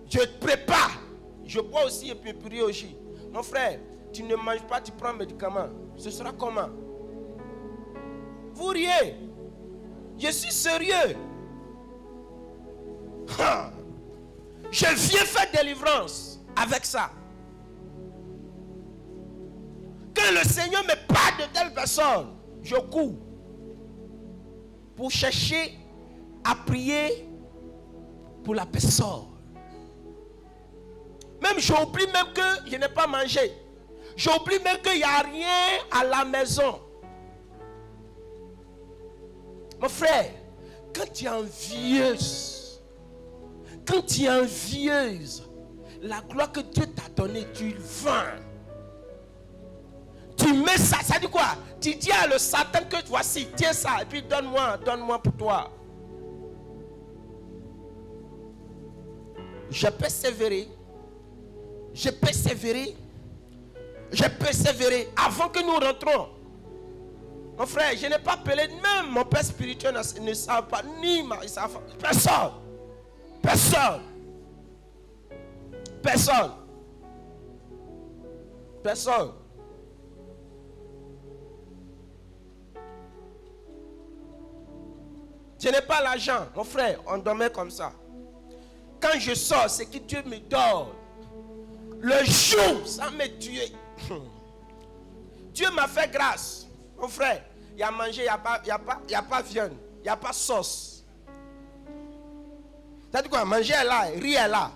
Speaker 3: je prépare. Je bois aussi et puis prie aussi. Mon frère, tu ne manges pas, tu prends un médicament. Ce sera comment? Vous riez. Je suis sérieux. Je viens faire délivrance avec ça. Quand le Seigneur me parle de telle personne, je cours pour chercher à prier pour la personne. Même j'oublie même que je n'ai pas mangé. J'oublie même qu'il n'y a rien à la maison. Mon frère, quand tu es envieuse, la gloire que Dieu t'a donnée, tu le vends. Tu mets ça, ça dit quoi? Tu dis à le Satan que voici, tiens ça, et puis donne-moi pour toi. J'ai persévéré avant que nous rentrons. Mon frère, je n'ai pas appelé, même mon père spirituel ne savent pas, ni ma personne. Je n'ai pas l'argent, mon frère, on dormait comme ça. Quand je sors, c'est que Dieu me donne. Le jour, ça me tue. Dieu m'a fait grâce. Mon frère, il y a mangé, il n'y a pas viande, il n'y a pas sauce. C'est-à-dire quoi? Manger est là, riz est là.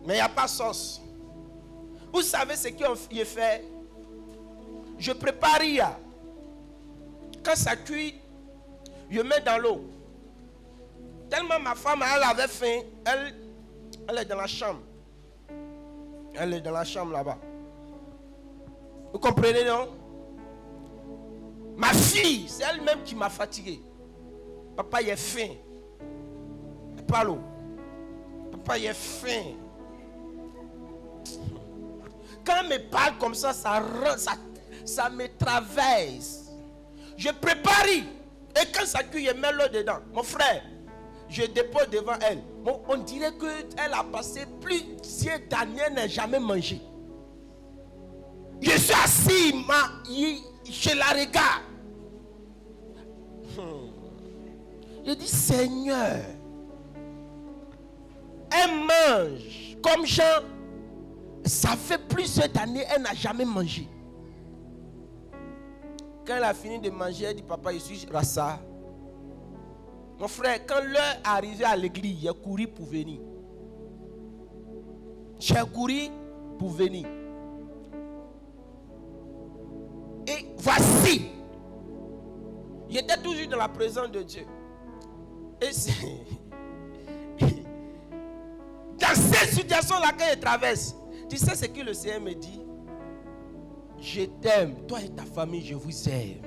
Speaker 3: Mais il n'y a pas sauce. Vous savez ce qu'il fait? Je prépare riz. Quand ça cuit, je mets dans l'eau. Tellement ma femme, elle avait faim, elle est dans la chambre. Elle est dans la chambre là-bas. Vous comprenez, non? Ma fille, c'est elle-même qui m'a fatigué. Papa, il est faim. Pas l'eau. Papa, il est faim. Quand elle me parle comme ça, ça me traverse. Je prépare. Et quand ça cuit, je mets l'eau dedans. Mon frère, je dépose devant elle. Bon, on dirait qu'elle a passé plusieurs années, elle n'a jamais mangé. Je suis assis, je la regarde. Je dis, Seigneur, elle mange comme Jean. Ça fait plusieurs années, elle n'a jamais mangé. Quand elle a fini de manger, elle dit, papa, je suis rassa. Mon frère, quand l'heure est arrivée à l'église, j'ai couru pour venir. J'ai couru pour venir. Et voici, j'étais toujours dans la présence de Dieu. Et c'est dans cette situation-là que je traverse, tu sais ce que le Seigneur me dit? Je t'aime, toi et ta famille, je vous aime.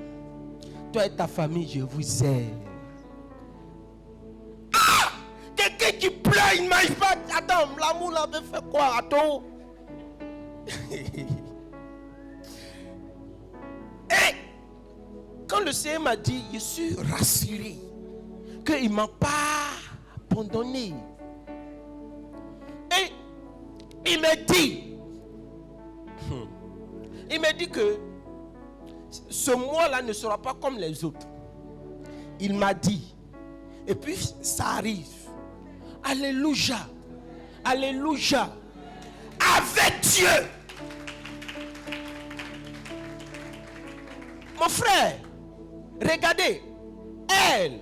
Speaker 3: Toi et ta famille, je vous aime. Ah! Quelqu'un qui pleure, il ne mange pas. Attends, l'amour l'avait fait quoi? Attends. Et quand le Seigneur m'a dit, je suis rassuré qu'il ne m'a pas abandonné. Et il me dit que ce mois-là ne sera pas comme les autres. Il m'a dit. Et puis ça arrive. Alléluia. Alléluia. Avec Dieu. Mon frère, regardez. Elle,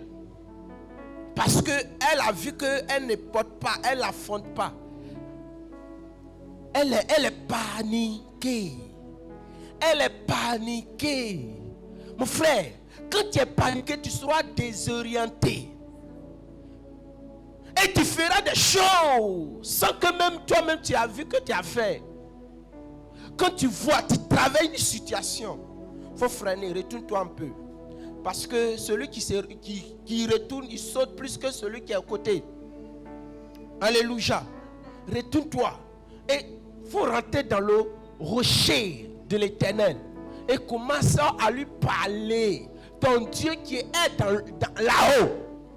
Speaker 3: parce qu'elle a vu qu'elle ne porte pas, elle n'affronte pas. Elle est paniquée. Elle est paniquée. Mon frère, quand tu es paniqué, tu seras désorienté. Et tu feras des choses sans que même toi-même tu as vu que tu as fait. Quand tu vois, tu travailles une situation, il faut freiner, retourne-toi un peu. Parce que celui qui retourne, il saute plus que celui qui est à côté. Alléluia. Retourne-toi. Et il faut rentrer dans le rocher de l'Éternel. Et commence à lui parler. Ton Dieu qui est là-haut,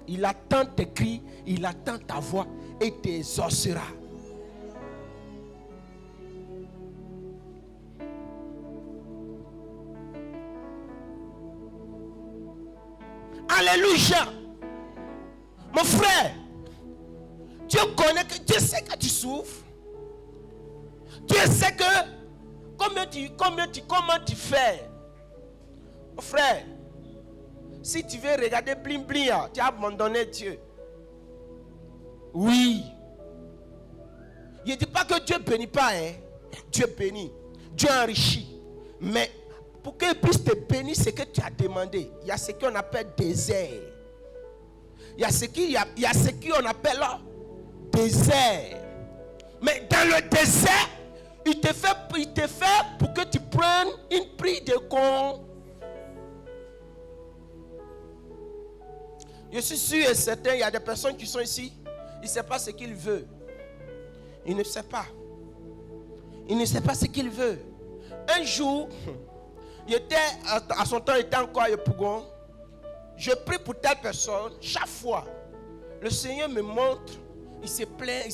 Speaker 3: il attend tes cris, il attend ta voix et t'exaucera. Alléluia. Mon frère, Dieu connaît que Dieu sait que tu souffres. Dieu sait que comment tu fais. Mon frère, si tu veux regarder bling bling, tu as abandonné Dieu. Oui. Je ne dis pas que Dieu ne bénit pas. Dieu bénit. Dieu enrichit. Mais pour qu'il puisse te bénir, c'est que tu as demandé. Il y a ce qu'on appelle désert. Il y a ce qu'on appelle désert. Mais dans le désert, il te fait pour que tu prennes une prise de con. Je suis sûr et certain, il y a des personnes qui sont ici, ils ne savent pas ce qu'ils veulent. Ils ne savent pas. Ils ne savent pas ce qu'ils veulent. Un jour, à son temps, il était encore à Yopougon. Je prie pour telle personne. Chaque fois, le Seigneur me montre, il se plaint.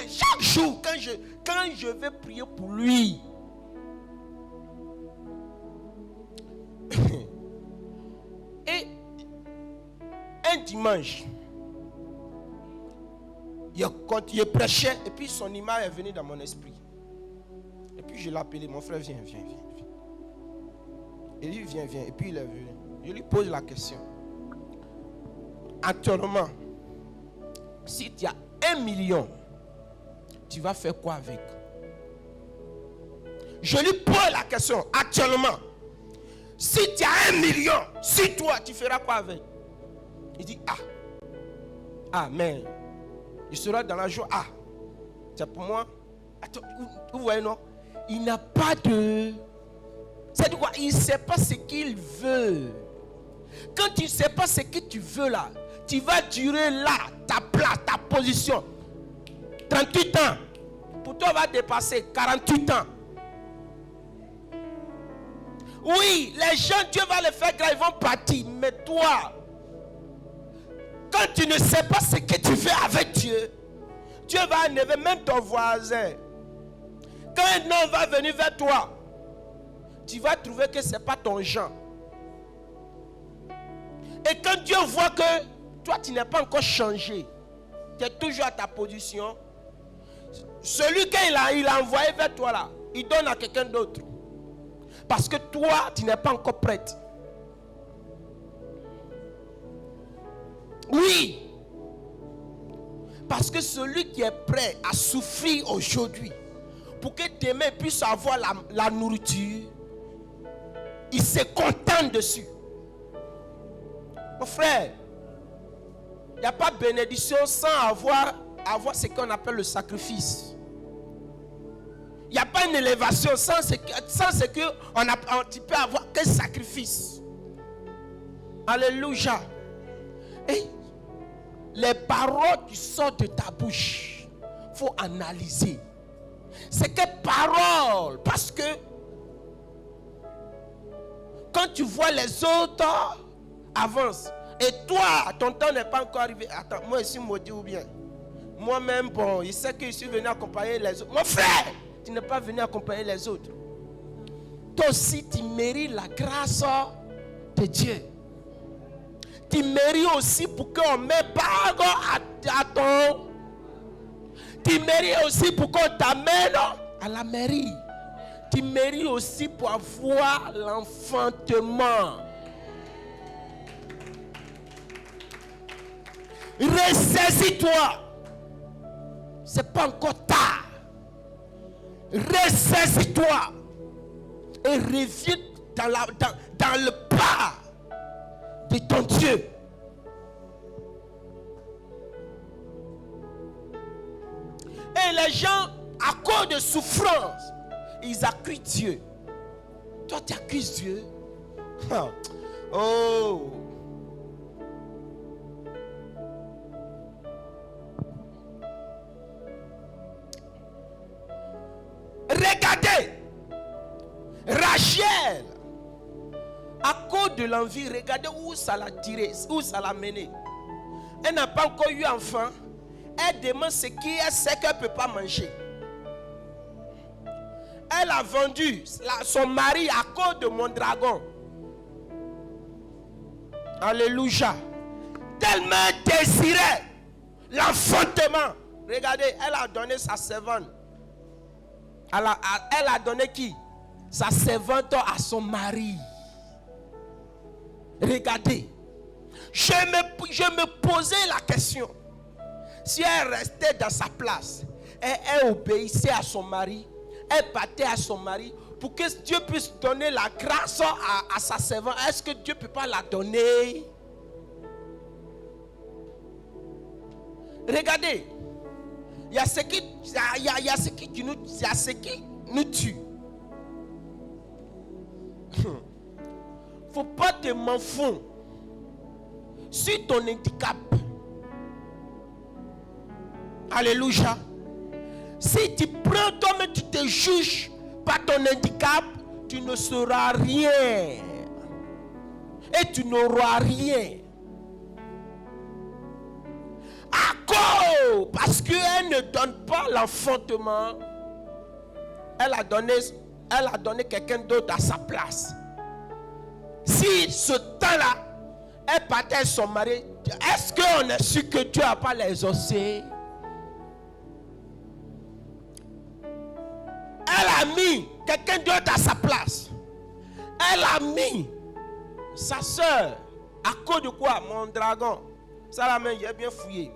Speaker 3: Chaque jour, quand je vais prier pour lui. Et un dimanche, il prêchait et puis son image est venue dans mon esprit. Et puis je l'ai appelé, mon frère, viens. Et lui, viens. Et puis il est venu. Je lui pose la question. Actuellement, si tu as 1 million, tu vas faire quoi avec? Je lui pose la question. Actuellement, si tu as 1 million, si toi, tu feras quoi avec? Il dit, mais il sera dans la joie. C'est pour moi. Attends, vous voyez, non? Il n'a pas de... C'est quoi? Il ne sait pas ce qu'il veut. Quand tu ne sais pas ce que tu veux là, tu vas durer là, ta place, ta position. 38 ans. Pour toi, va dépasser 48 ans. Oui, les gens, Dieu va les faire grave, ils vont partir. Mais toi, quand tu ne sais pas ce que tu fais avec Dieu, Dieu va enlever même ton voisin. Quand un homme va venir vers toi, tu vas trouver que ce n'est pas ton genre. Et quand Dieu voit que toi, tu n'es pas encore changé, tu es toujours à ta position, celui qu'il a envoyé vers toi là, il donne à quelqu'un d'autre. Parce que toi, tu n'es pas encore prête. Oui. Parce que celui qui est prêt à souffrir aujourd'hui, pour que demain puisse avoir la nourriture, il se contente dessus. Mon frère, il n'y a pas de bénédiction sans avoir ce qu'on appelle le sacrifice. Il n'y a pas une élévation sans ce que tu peux avoir qu'un sacrifice. Alléluia. Et les paroles qui sortent de ta bouche, il faut analyser. C'est quelle parole? Parce que quand tu vois les autres avancent et toi, ton temps n'est pas encore arrivé. Attends, moi ici, maudit ou bien? Moi-même, bon, il sait que je suis venu accompagner les autres. Mon frère, tu n'es pas venu accompagner les autres. Toi aussi, tu mérites la grâce de Dieu. Tu mérites aussi pour qu'on mette bague à ton. Tu mérites aussi pour qu'on t'amène à la mairie. Tu mérites aussi pour avoir l'enfantement. Ressaisis-toi. C'est pas encore tard. Ressaisis-toi. Et reviens dans le pas de ton Dieu. Et les gens, à cause de souffrance, ils accusent Dieu. Toi, tu accuses Dieu. Oh. Regardez. Rachel. À cause de l'envie, regardez où ça l'a tiré, où ça l'a mené. Elle n'a pas encore eu enfant. Elle demande ce qu'elle sait qu'elle ne peut pas manger. Elle a vendu son mari à cause de mon dragon. Alléluia. Tellement désirée l'enfantement. Regardez, elle a donné sa servante. Elle a donné qui? Sa servante à son mari. Regardez. Je me posais la question. Si elle restait dans sa place, elle obéissait à son mari, elle partait à son mari, pour que Dieu puisse donner la grâce à sa servante, est-ce que Dieu ne peut pas la donner? Regardez, il y a ce qui nous tue. Faut pas te m'enfouir sur ton handicap. Alléluia. Si tu prends toi-même, tu te juges par ton handicap, tu ne seras rien. Et tu n'auras rien. À cause, parce qu'elle ne donne pas l'enfantement, elle a donné quelqu'un d'autre à sa place. Si ce temps-là, elle partait à son mari, est-ce qu'on est sûr que Dieu n'a pas les exaucé? a mis quelqu'un d'autre à sa place. Elle a mis sa soeur. À cause de quoi? Mon dragon. Ça la main, j'ai bien fouillé.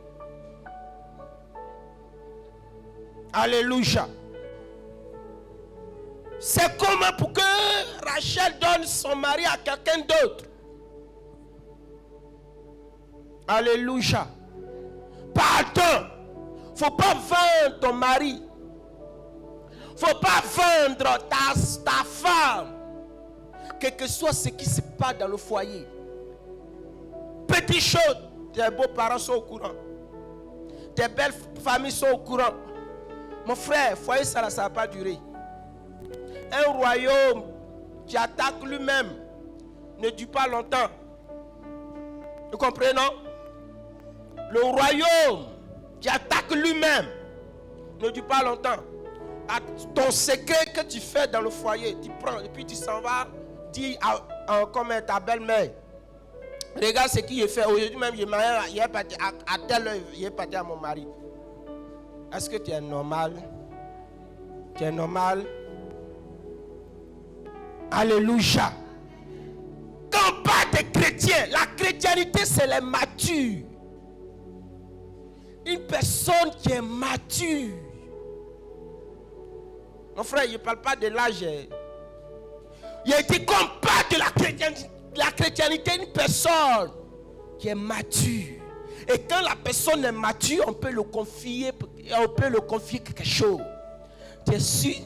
Speaker 3: Alléluia. C'est comment pour que Rachel donne son mari à quelqu'un d'autre? Alléluia. Pardon. Faut pas vendre ton mari. Faut pas vendre ta femme. Quel que soit ce qui se passe dans le foyer. Petite chose, tes beaux-parents sont au courant. Tes belles familles sont au courant. Mon frère, foyer ça ne va pas durer. Un royaume qui attaque lui-même ne dure pas longtemps. Vous comprenez, non? Le royaume qui attaque lui-même ne dure pas longtemps. Ton secret que tu fais dans le foyer, tu prends et puis tu s'en vas dire comme ta belle-mère. Regarde ce qu'il a fait. Aujourd'hui même, il est parti à telle heure, il est parti à mon mari. Est-ce que tu es normal? Tu es normal? Alléluia. Quand on parle des chrétiens, la chrétienté c'est les matures. Une personne qui est mature. Mon frère, il ne parle pas de l'âge. Il a dit qu'on parle de la chrétienté, une personne qui est mature. Et quand la personne est mature, on peut le confier quelque chose. Tu es sûr,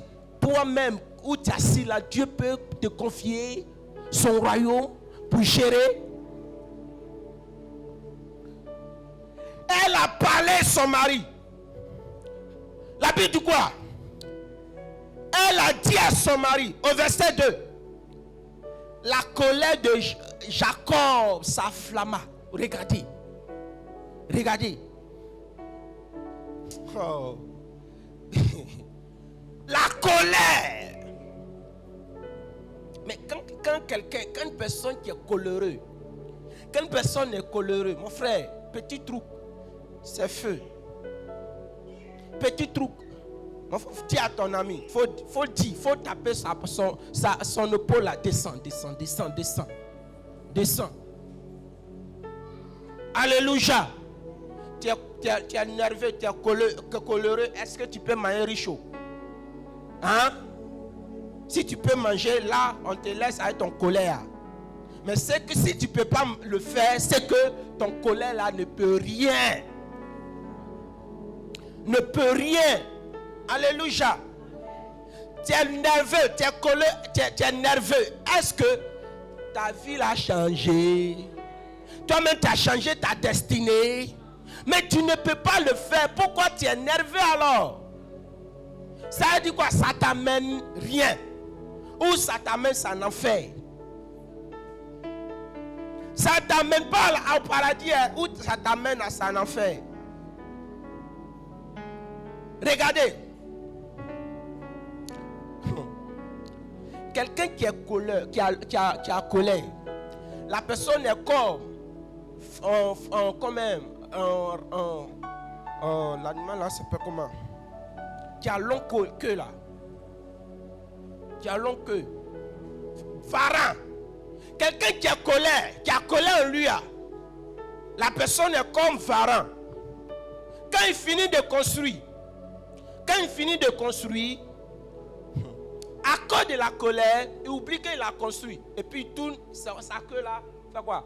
Speaker 3: toi-même, où tu es assis là, Dieu peut te confier son royaume pour gérer. Elle a parlé à son mari. La Bible dit quoi? Elle a dit à son mari, au verset 2, la colère de Jacob s'enflamma. Regardez. Regardez. Oh. La colère. Mais quand une personne qui est coléreux, quand une personne est coléreux, mon frère, petit truc, c'est feu. Petit truc. Il faut dire à ton ami, il faut taper son épaule là. Descends. Alléluia. Tu es nerveux, tu es coléreux. Est-ce que tu peux manger richaud? Hein? Si tu peux manger là, on te laisse avec ton colère. Mais c'est que si tu ne peux pas le faire, c'est que ton colère là ne peut rien. Ne peut rien. Alléluia. Tu es nerveux, tu es nerveux. Est-ce que ta vie a changé? Toi-même, tu as changé ta destinée. Mais tu ne peux pas le faire. Pourquoi tu es nerveux alors? Ça veut dire quoi? Ça t'amène rien. Ou ça t'amène en enfer. Ça ne t'amène pas au paradis, ou ça t'amène à son enfer. Regardez. Quelqu'un qui est colère, qui a colère, la personne est comme l'animal là, c'est pas comment, qui a long queue là, qui a long queue, varan. Quelqu'un qui a colère en lui, la personne est comme varan. Quand il finit de construire, à cause de la colère, il oublie qu'il a construit. Et puis il tourne sa queue là. Fait quoi?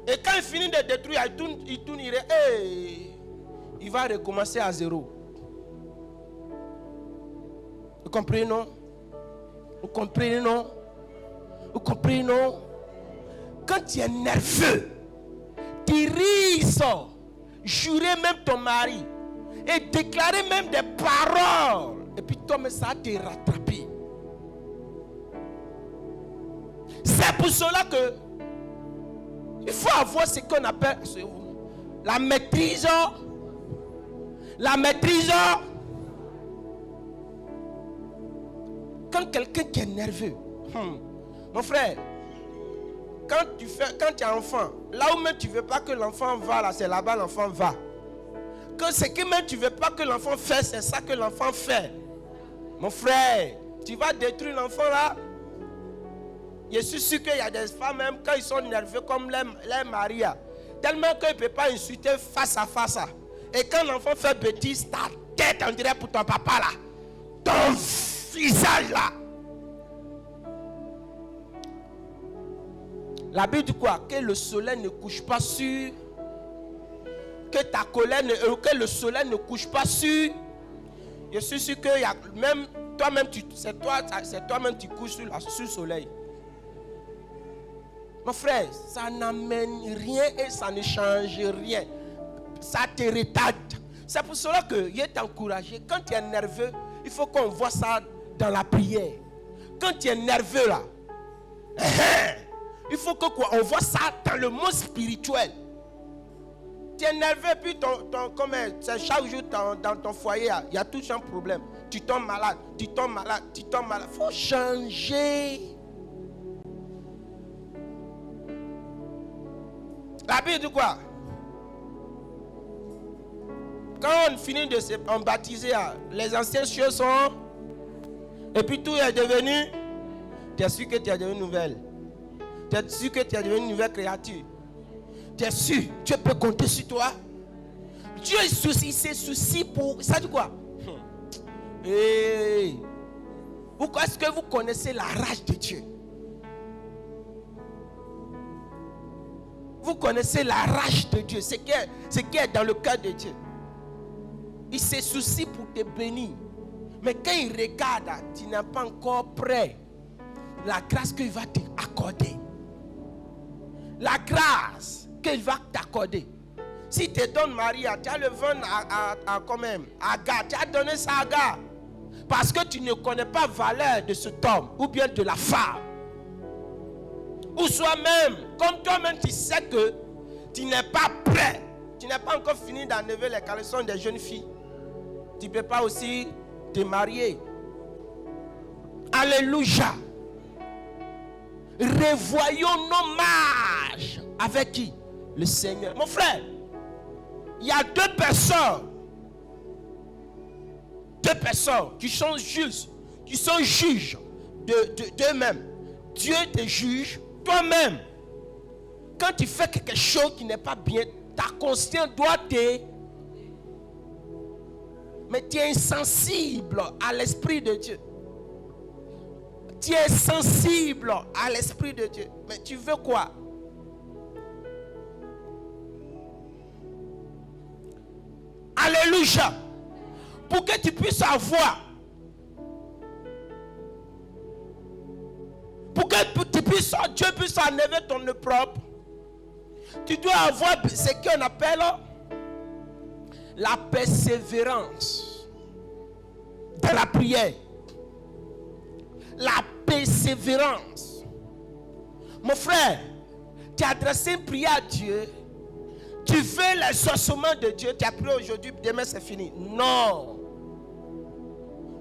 Speaker 3: Et quand il finit de détruire, il va recommencer à zéro. Vous comprenez, non? Vous comprenez, non? Vous comprenez, non? Quand tu es nerveux, tu risques jurer même ton mari et déclarer même des paroles. Et puis toi, mais ça a été rattrapé. C'est pour cela que il faut avoir ce qu'on appelle la maîtrise. La maîtrise. Quand quelqu'un qui est nerveux, mon frère, quand tu es enfant, là où même tu ne veux pas que l'enfant va, là, c'est là-bas l'enfant va. Que ce que même tu ne veux pas que l'enfant fasse, c'est ça que l'enfant fait. Mon frère, tu vas détruire l'enfant là. Je suis sûr qu'il y a des femmes, même quand ils sont nerveux comme les maris, tellement qu'ils ne peuvent pas insulter face à face. Et quand l'enfant fait bêtise, ta tête, on dirait pour ton papa là. Ton visage là. La Bible dit quoi? Que le soleil ne couche pas sur. Que ta colère, que le soleil ne couche pas sur. Je suis sûr que y a, même toi-même, c'est toi-même qui couches sur le soleil. Mon frère, ça n'amène rien et ça ne change rien. Ça te retarde. C'est pour cela que je t'encourage. Quand tu es nerveux, il faut qu'on voit ça dans la prière. Quand tu es nerveux là, il faut qu'on voit ça dans le monde spirituel. Tu es nerveux, puis c'est chaque jour dans ton foyer, il y a tout un problème. Tu tombes malade, tu tombes malade, tu tombes malade. Il faut changer. La Bible dit quoi? Quand on finit de se baptiser, les anciennes choses sont. Et puis tout est devenu. Tu es sûr que tu es devenu nouvelle. Tu es sûr que tu es devenu une nouvelle créature. Tu es sûr, Dieu peut compter sur toi. Dieu s'est souci pour. Ça dit quoi? Hey. Pourquoi est-ce que vous connaissez la rage de Dieu? Vous connaissez la rage de Dieu, ce qui est dans le cœur de Dieu. Il se soucie pour te bénir. Mais quand il regarde, tu n'es pas encore prêt. La grâce qu'il va t'accorder. La grâce qu'il va t'accorder. Si tu donnes Marie, tu as le vent quand même. Agar, tu as donné ça à Agar. Parce que tu ne connais pas la valeur de cet homme ou bien de la femme. Ou soi-même, comme toi-même tu sais que tu n'es pas prêt. Tu n'as pas encore fini d'enlever les caleçons des jeunes filles. Tu ne peux pas aussi te marier. Alléluia. Revoyons nos marges. Avec qui? Le Seigneur. Mon frère, il y a deux personnes qui sont justes, qui sont juges d'eux-mêmes. Dieu te juge, toi-même. Quand tu fais quelque chose qui n'est pas bien, ta conscience doit te... Mais tu es insensible à l'Esprit de Dieu. Tu es sensible à l'Esprit de Dieu. Mais tu veux quoi? Alléluia. Pour que tu puisses avoir. Pour que Dieu puisse enlever ton propre. Tu dois avoir ce qu'on appelle la persévérance dans la prière. La persévérance. Mon frère, tu as adressé une prière à Dieu. Tu veux l'exaucement de Dieu. Tu as prié aujourd'hui, demain c'est fini. Non.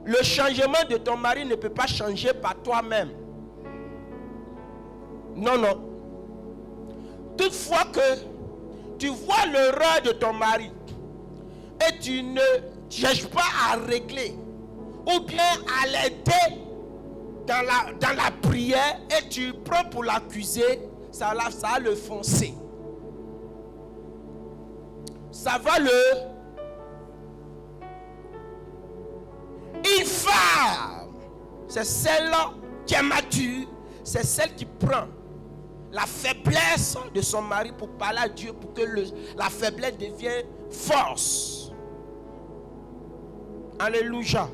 Speaker 3: Le changement de ton mari ne peut pas changer par toi-même. Non, non. Toutefois que tu vois l'erreur de ton mari et tu ne cherches pas à régler ou bien à l'aider dans la prière et tu prends pour l'accuser, ça va le foncer. Ça va le... Une femme, c'est celle qui est mature, c'est celle qui prend la faiblesse de son mari pour parler à Dieu, pour que la faiblesse devienne force. Alléluia.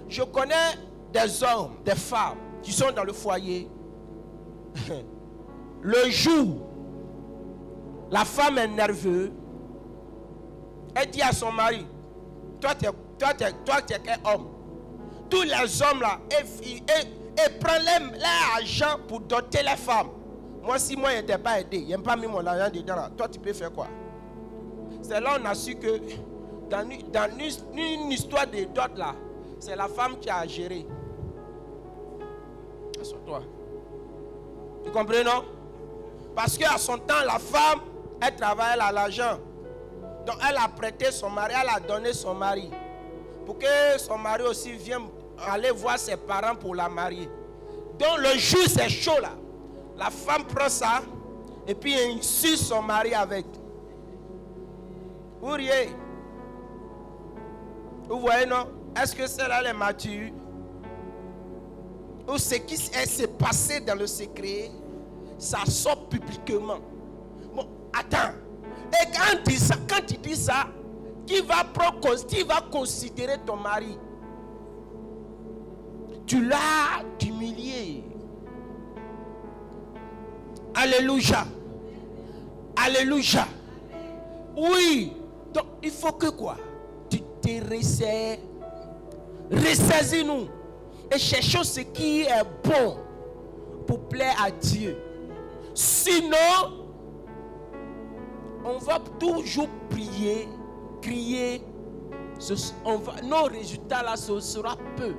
Speaker 3: Je connais des hommes, des femmes qui sont dans le foyer. Le jour, la femme est nerveuse. Elle dit à son mari, toi tu es quel homme? Tous les hommes là, et prennent l'argent pour doter les femmes. Moi, si moi, je n'étais pas aidé, je n'ai pas mis mon argent dedans là. Toi, tu peux faire quoi? C'est là on a su que dans une histoire de dot là, c'est la femme qui a géré. Assure-toi. Tu comprends, non? Parce qu'à son temps, la femme, elle travaillait, elle a l'argent. Donc, elle a prêté son mari, elle a donné son mari. Pour que son mari aussi vienne aller voir ses parents pour la marier. Donc le jour c'est chaud là. La femme prend ça et puis elle suce son mari avec. Vous riez. Vous voyez non? Est-ce que celle-là est mature? Ou ce qui s'est passé dans le secret, ça sort publiquement. Bon, attends. Et quand tu dis ça, qui va considérer ton mari? Tu l'as humilié. Alléluia. Alléluia. Oui. Donc il faut que quoi? Tu te ressaisis-nous. Et cherchons ce qui est bon pour plaire à Dieu. Sinon, on va toujours prier, crier. Nos résultats là, ce sera peu.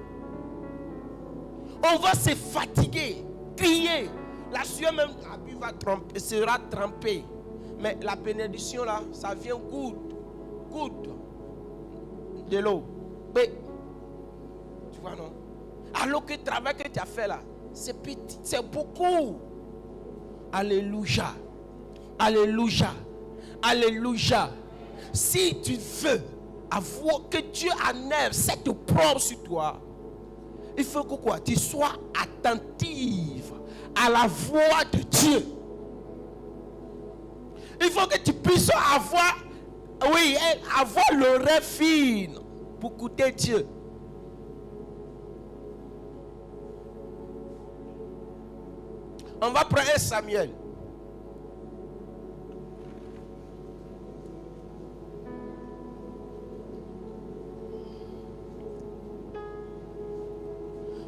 Speaker 3: On va se fatiguer, crier. La sueur même sera trempée. Mais la bénédiction là, ça vient goutte de l'eau. Mais, tu vois non? Alors que le travail que tu as fait là, c'est petit, c'est beaucoup. Alléluia. Alléluia. Alléluia. Si tu veux avoir que Dieu enlève cette preuve sur toi, il faut que quoi? Tu sois attentive à la voix de Dieu. Il faut que tu puisses avoir l'oreille fine pour écouter Dieu. On va prendre Samuel.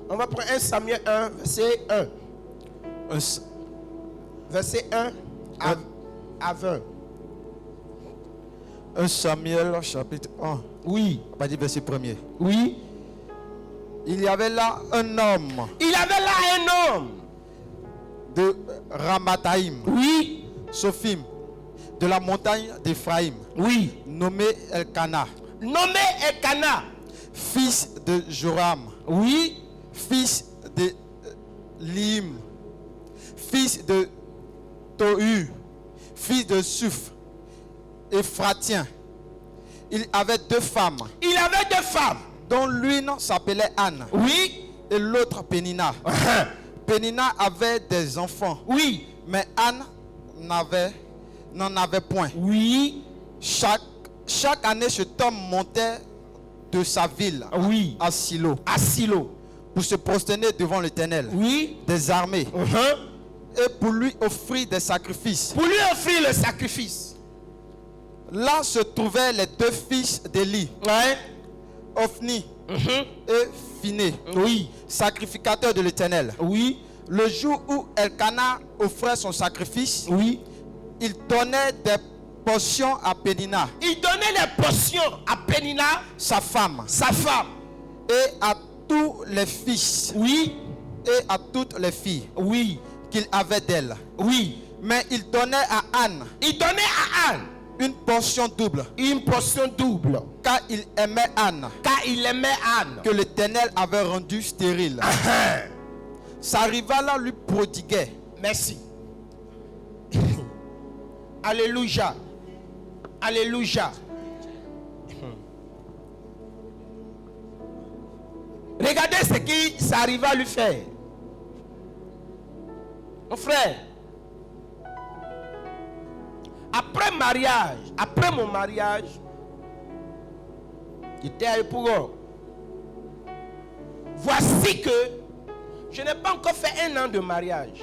Speaker 3: On va prendre 1 Samuel 1, verset 1. Verset 1 à 20.
Speaker 2: 1 Samuel chapitre 1.
Speaker 3: Oui.
Speaker 2: On va dire verset 1er.
Speaker 3: Oui.
Speaker 2: Il y avait là un homme.
Speaker 3: Il y avait là un homme.
Speaker 2: De Ramathaïm.
Speaker 3: Oui.
Speaker 2: Sophim. De la montagne d'Éphraïm.
Speaker 3: Oui.
Speaker 2: Nommé Elkana.
Speaker 3: Nommé Elkana.
Speaker 2: Fils de Joram.
Speaker 3: Oui.
Speaker 2: Fils de Lim. Fils de Tohu. Fils de Suf. Éphratien. Il avait 2 femmes.
Speaker 3: Il avait 2 femmes.
Speaker 2: Dont l'une s'appelait Anne.
Speaker 3: Oui.
Speaker 2: Et l'autre Pénina. Pénina avait des enfants.
Speaker 3: Oui.
Speaker 2: Mais Anne n'en avait point.
Speaker 3: Oui.
Speaker 2: Chaque année, cet homme montait de sa ville
Speaker 3: oui.
Speaker 2: à Silo.
Speaker 3: À Silo.
Speaker 2: Pour se prosterner devant l'Éternel.
Speaker 3: Oui.
Speaker 2: Des armées. Et pour lui offrir des sacrifices.
Speaker 3: Pour lui offrir le sacrifice.
Speaker 2: Là se trouvaient les 2 fils d'Élie.
Speaker 3: Ouais.
Speaker 2: Ophni et Phiné.
Speaker 3: Oui.
Speaker 2: Sacrificateurs de l'Éternel.
Speaker 3: Oui.
Speaker 2: Le jour où Elkana offrait son sacrifice,
Speaker 3: oui.
Speaker 2: Il donnait des portions à Pénina.
Speaker 3: Il donnait des portions à Pénina,
Speaker 2: sa femme. Et à tous les fils.
Speaker 3: Oui.
Speaker 2: Et à toutes les filles.
Speaker 3: Oui.
Speaker 2: Qu'il avait d'elle.
Speaker 3: Oui.
Speaker 2: Mais il donnait à Anne.
Speaker 3: Il donnait à Anne.
Speaker 2: Une portion double.
Speaker 3: Une portion double.
Speaker 2: Car il aimait Anne.
Speaker 3: Car il aimait Anne.
Speaker 2: Que l'Éternel avait rendu stérile. Sa rivale lui prodiguait.
Speaker 3: Merci. Alléluia. Alléluia. Regardez ce qui s'arrive à lui faire. Mon frère. Après mon mariage, j'étais à Epougon. Voici que je n'ai pas encore fait 1 an de mariage.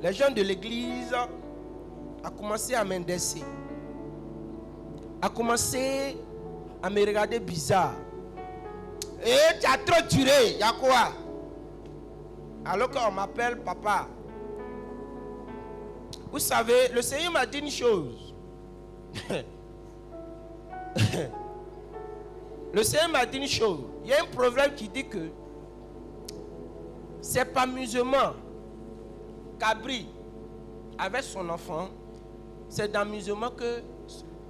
Speaker 3: Les gens de l'église ont commencé à m'indexer. A commencé à me regarder bizarre. Et tu as trop duré, il y a quoi? Alors qu'on m'appelle papa. Vous savez, le Seigneur m'a dit une chose. Le Seigneur m'a dit une chose. Il y a un proverbe qui dit que c'est pas musulman qu'Abri avec son enfant, c'est d'amusement que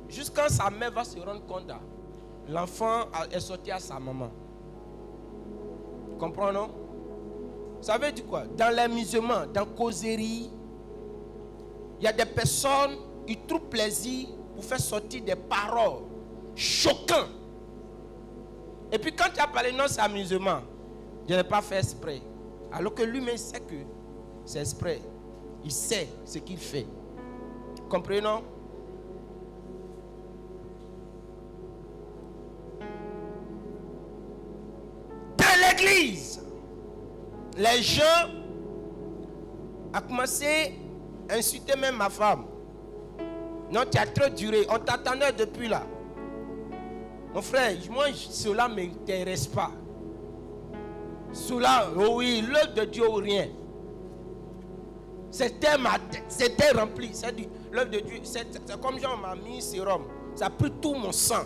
Speaker 3: jusqu'à sa mère va se rendre compte, l'enfant est sorti à sa maman. Comprends, non? Ça veut dire quoi? Dans l'amusement, dans la causerie, il y a des personnes, ils trouvent plaisir pour faire sortir des paroles choquantes. Et puis quand tu as parlé, non, c'est amusement. Je n'ai pas fait exprès. Alors que lui-même sait que c'est exprès. Il sait ce qu'il fait. Comprenons? Dans l'église, les gens ont commencé à insulter même ma femme. Non, tu as trop duré. On t'attendait depuis là. Mon frère, moi, cela ne m'intéresse pas. Cela, oh oui, l'œuvre de Dieu ou rien. C'était ma tête, c'était rempli. C'est-à-dire, l'œuvre de Dieu, c'est comme Jean m'a mis sérum. Ça a pris tout mon sang.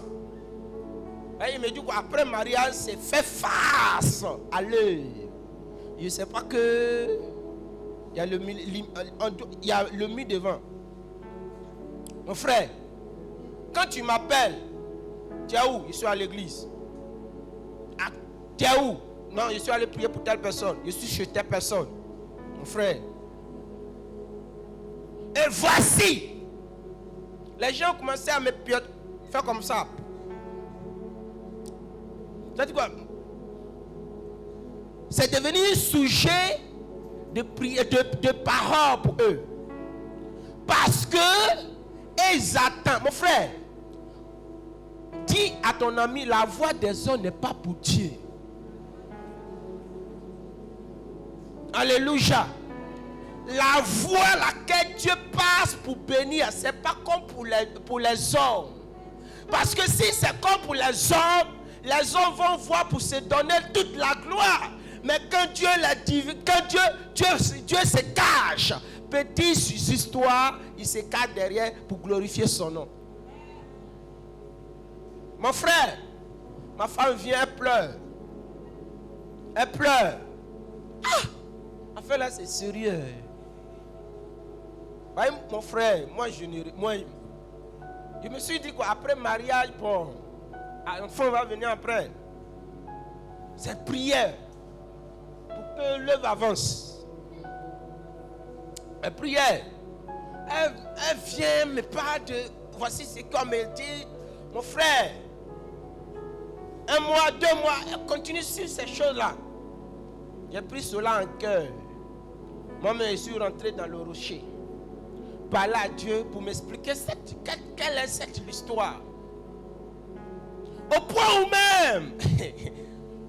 Speaker 3: Et il me dit qu'après mariage, c'est fait face à l'œuvre. Je ne sais pas que il y a le mur devant. Mon frère, quand tu m'appelles, tu es où? Je suis à l'église. Ah, tu es où? Non, je suis allé prier pour telle personne. Je suis chez telle personne. Mon frère. Et voici. Les gens ont commencé à me faire comme ça. Ça dit quoi? C'est devenu un sujet de prière, de parole pour eux. Parce que ils attendent. Mon frère, dis à ton ami, la voix des hommes n'est pas pour Dieu. Alléluia. La voix laquelle Dieu passe pour bénir, ce n'est pas comme pour les hommes. Parce que si c'est comme pour les hommes vont voir pour se donner toute la gloire. Mais quand Dieu Dieu se cache, petite histoire, il se cache derrière pour glorifier son nom. Mon frère, ma femme vient, elle pleure. Elle pleure. Ah! Affaire là, c'est sérieux. Voyez, mon frère, moi je me suis dit quoi, après mariage, bon, l'enfant va venir après. C'est prière pour que l'œuvre avance. La prière, elle vient me parler de, voici ce qu'on me dit, mon frère. 1 mois, 2 mois, elle continue sur ces choses-là. J'ai pris cela en cœur. Moi-même, je suis rentré dans le rocher. Parler à Dieu pour m'expliquer quelle est cette histoire. Au point où même,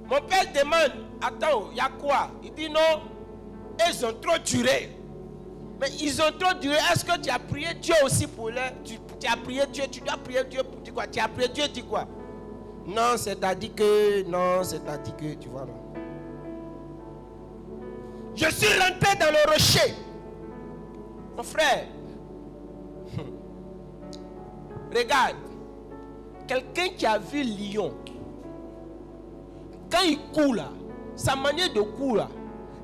Speaker 3: mon père demande, attends, il y a quoi? Il dit non, ils ont trop duré. Mais ils ont trop duré. Est-ce que tu as prié Dieu aussi pour eux? Tu as prié Dieu, tu dois prier Dieu pour dire quoi? Tu as prié Dieu, dis quoi? Non, c'est-à-dire que, tu vois, non. Je suis rentré dans le rocher. Mon frère, regarde, quelqu'un qui a vu lion, quand il court là, sa manière de courir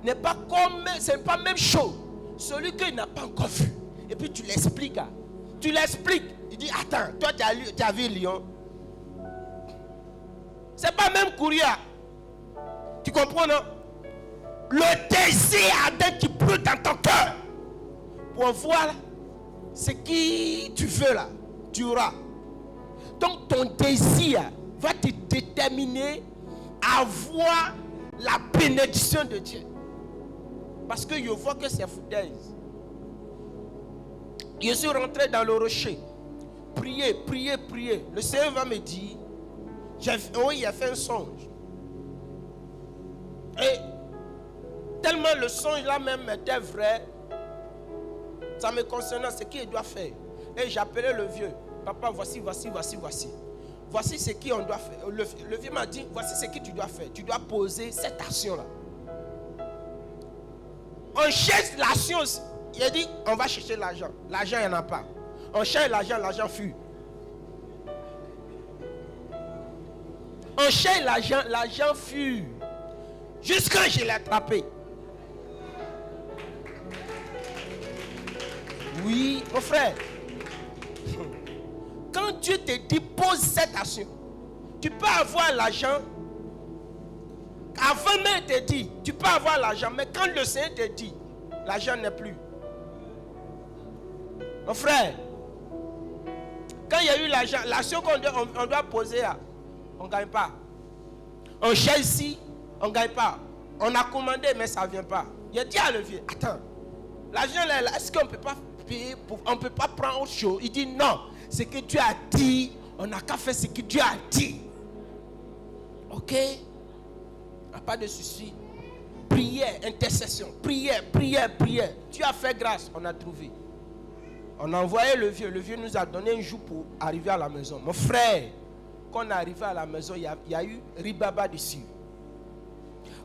Speaker 3: n'est pas comme, c'est pas la même chose. Celui qu'il n'a pas encore vu. Et puis tu l'expliques. Tu l'expliques. Il dit, attends, toi tu as vu lion. C'est pas même courir. Tu comprends, non? Le désir ardent qui brûle dans ton cœur. Pour voir ce que tu veux là, tu auras. Donc ton désir va te déterminer à voir la bénédiction de Dieu. Parce que je vois que c'est foutaise. Je suis rentré dans le rocher. Prier. Le Seigneur va me dire, oui, il a fait un songe. Et tellement le songe là même était vrai, ça me concernait ce qu'il doit faire. Et j'appelais le vieux. Papa, voici. Voici ce qu'on doit faire. Le vieux m'a dit, voici ce que tu dois faire. Tu dois poser cette action-là. On cherche l'action. Il a dit, on va chercher l'argent. L'argent, il n'y en a pas. On cherche l'argent, l'argent fuit. On cherche l'argent, l'argent fuit. Jusqu'à je l'ai attrapé. Oui, mon frère. Quand Dieu te dit pose cette action, tu peux avoir l'argent Avant même, il te dit, tu peux avoir l'argent, mais quand le Seigneur te dit, l'argent n'est plus. Mon frère, quand il y a eu l'argent, l'action qu'on doit poser, on ne gagne pas. On cherche ici, on ne gagne pas. On a commandé, mais ça ne vient pas. Il a dit à le vieux, attends, l'argent là, est-ce qu'on ne peut pas payer, on ne peut pas prendre autre chose? Il dit non, ce que Dieu a dit, on n'a qu'à faire ce que Dieu a dit. Ok? Pas de souci. Prière, intercession, prière. Dieu a fait grâce, on a trouvé. On a envoyé le vieux nous a donné un jour pour arriver à la maison. Mon frère, quand on est arrivé à la maison, il y a eu ribaba dessus.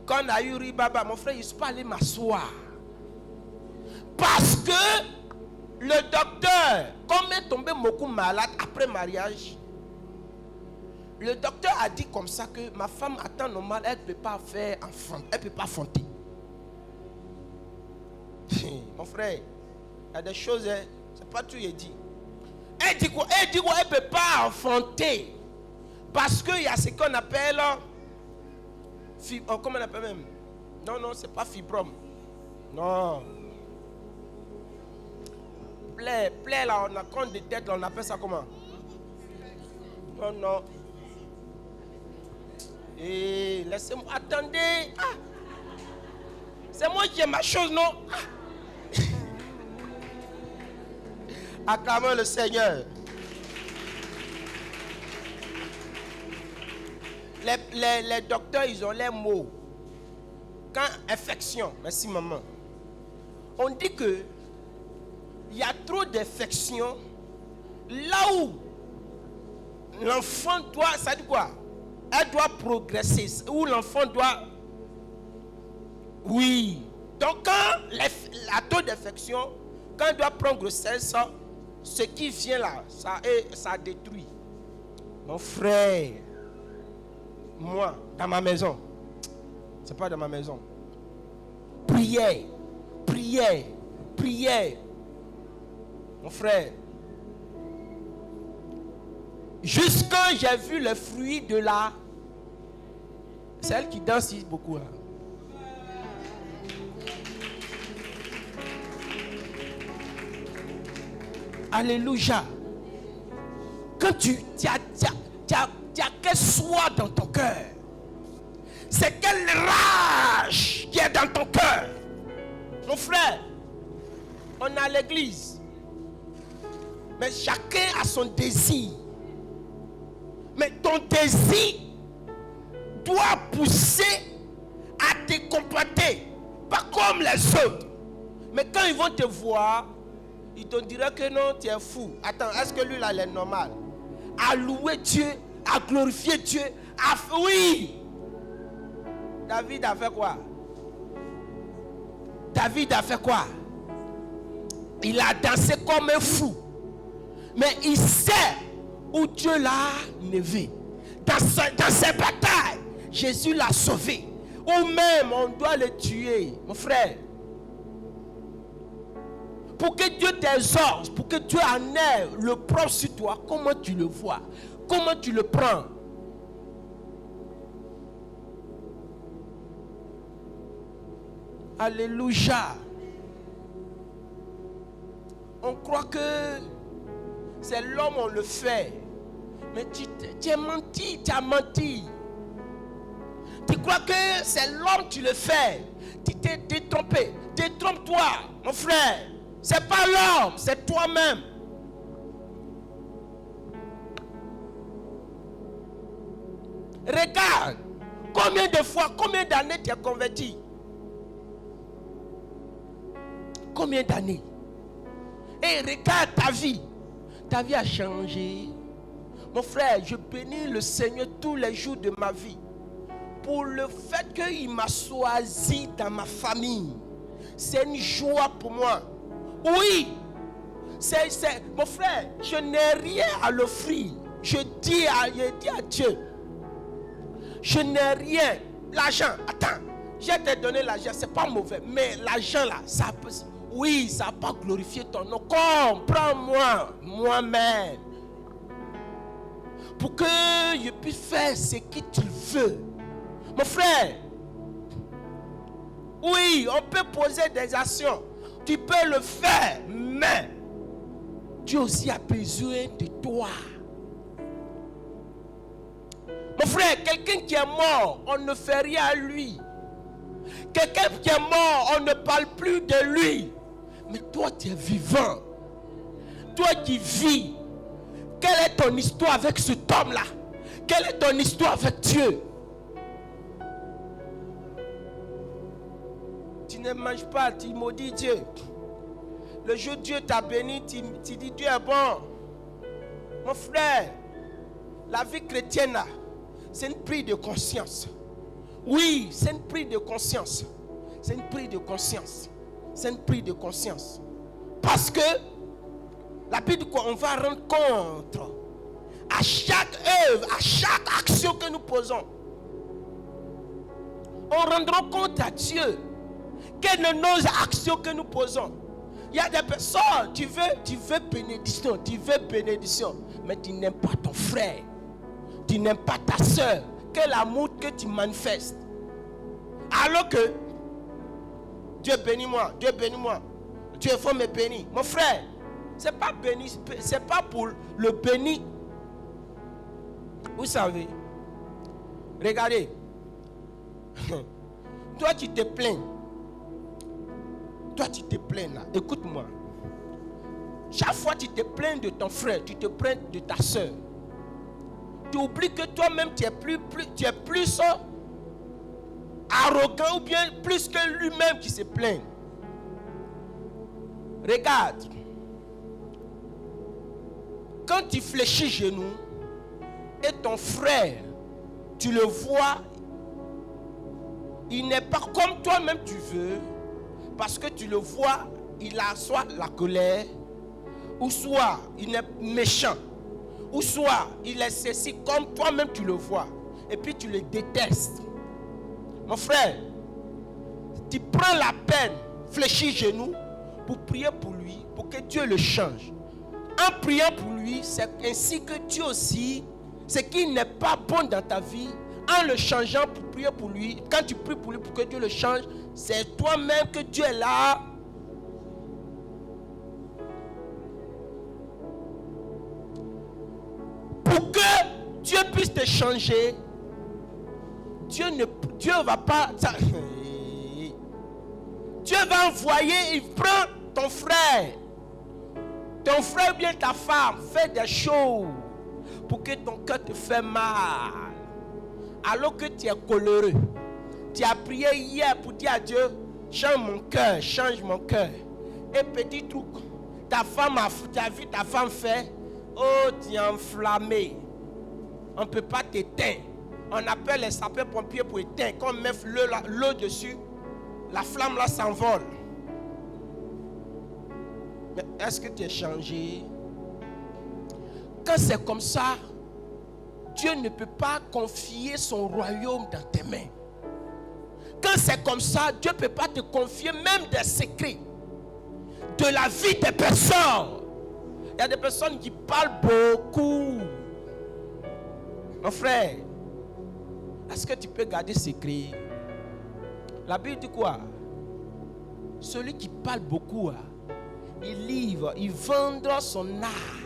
Speaker 3: Quand on a eu ribaba, mon frère, il ne suis pas allé m'asseoir. Parce que le docteur, comme est tombé beaucoup malade après mariage, le docteur a dit comme ça que ma femme à temps normal, elle ne peut pas faire enfant, elle ne peut pas fonder. Mon frère, il y a des choses, c'est pas tout, il dit. Elle dit quoi? Elle ne peut pas enfanter. Parce qu'il y a ce qu'on appelle, comment on appelle même? Non, c'est pas fibrome. Non. Plaie là, on a compte de tête, là, on appelle ça comment? Non. Et laissez-moi, attendez. C'est moi qui ai ma chose, non? Acclamons le Seigneur. Les docteurs, ils ont les mots. Quand infection, merci maman. On dit que il y a trop d'infections là où l'enfant doit, ça dit quoi? Elle doit progresser, où l'enfant doit... Oui. Donc quand la taux d'infection, quand elle doit prendre grossesse, ce qui vient là, ça détruit. Mon frère, moi, dans ma maison, c'est pas dans ma maison. Prière. Mon frère, jusqu'à j'ai vu le fruit de la... C'est elle qui danse beaucoup là. Alléluia. Quand tu as quelle soie dans ton cœur, c'est quelle rage qui est dans ton cœur. Mon frère, on est à l'église, mais chacun a son désir. Mais ton désir doit pousser à te comporter, pas comme les autres. Mais quand ils vont te voir, ils te diront que non, tu es fou. Attends, est-ce que lui là, il est normal? À louer Dieu, à glorifier Dieu, oui. David a fait quoi? Il a dansé comme un fou. Mais il sait où Dieu l'a levé. Dans ses batailles, Jésus l'a sauvé. Ou même on doit le tuer. Mon frère, pour que Dieu t'exorce, pour que Dieu en ait le propre sur toi, comment tu le vois? Comment tu le prends? Alléluia. On croit que c'est l'homme, on le fait. Mais tu as menti. Tu crois que c'est l'homme, tu le fais. Tu t'es détrompé. Détrompe-toi, mon frère. C'est pas l'homme, c'est toi-même. Regarde, combien de fois, combien d'années tu es converti? Combien d'années? Et regarde ta vie. Ta vie a changé. Mon frère, je bénis le Seigneur tous les jours de ma vie. Pour le fait qu'il m'a choisi dans ma famille. C'est une joie pour moi. Oui. Mon frère, je n'ai rien à l'offrir. Je dis à Dieu. Je n'ai rien. L'argent, attends. Je t'ai donné l'argent, c'est pas mauvais. Mais l'argent là, ça peut... Oui, ça n'a pas glorifié ton nom. Comprends-moi, moi-même. Pour que je puisse faire ce que tu veux. Mon frère, Oui, on peut poser des actions. Tu peux le faire, mais Dieu aussi a besoin de toi. Mon frère, quelqu'un qui est mort, on ne fait rien à lui. Quelqu'un qui est mort, on ne parle plus de lui. Mais toi, tu es vivant. Toi qui vis. Quelle est ton histoire avec cet homme-là? Quelle est ton histoire avec Dieu? Tu ne manges pas, tu maudis Dieu. Le jour où Dieu t'a béni, tu dis Dieu est bon. Mon frère, la vie chrétienne là, c'est une prise de conscience. Oui, c'est une prise de conscience. C'est une prise de conscience. C'est une prise de conscience. Parce que la Bible dit qu'on va rendre compte à chaque œuvre, à chaque action que nous posons. On rendra compte à Dieu quelles sont nos actions que nous posons. Il y a des personnes, tu veux bénédiction, mais tu n'aimes pas ton frère. Tu n'aimes pas ta soeur. Quel amour que tu manifestes. Alors que Dieu bénis-moi, Dieu bénis-moi. Dieu faut me bénir. Mon frère, c'est pas pour le bénir. Vous savez, regardez. Toi tu te plains. Toi tu te plains là. Écoute-moi. Chaque fois tu te plains de ton frère, tu te plains de ta soeur. Tu oublies que toi-même tu es plus arrogant ou bien plus que lui-même qui se plaint. Regarde. Quand tu fléchis genoux et ton frère, tu le vois, il n'est pas comme toi-même tu veux, parce que tu le vois, il a soit la colère, ou soit il est méchant, ou soit il est ceci comme toi-même tu le vois, et puis tu le détestes. Mon frère, tu prends la peine, fléchis genoux, pour prier pour lui, pour que Dieu le change. En priant pour lui, c'est ainsi que Dieu aussi, ce qui n'est pas bon dans ta vie, en le changeant pour prier pour lui, quand tu pries pour lui pour que Dieu le change, c'est toi-même que Dieu est là. Pour que Dieu puisse te changer, Dieu va pas... Dieu va envoyer, il prend ton frère ou bien ta femme, fait des choses pour que ton cœur te fait mal. Alors que tu es coléreux. Tu as prié hier pour dire à Dieu, change mon cœur. Et petit truc, tu as vu ta femme faire, oh tu es enflammé. On ne peut pas t'éteindre. On appelle les sapeurs-pompiers pour éteindre. Quand on met l'eau dessus, la flamme là s'envole. Mais est-ce que tu es changé? Quand c'est comme ça, Dieu ne peut pas confier son royaume dans tes mains. Quand c'est comme ça, Dieu ne peut pas te confier même des secrets de la vie des personnes. Il y a des personnes qui parlent beaucoup. Mon frère, est-ce que tu peux garder secret? La Bible dit quoi? Celui qui parle beaucoup, il vendra son âme.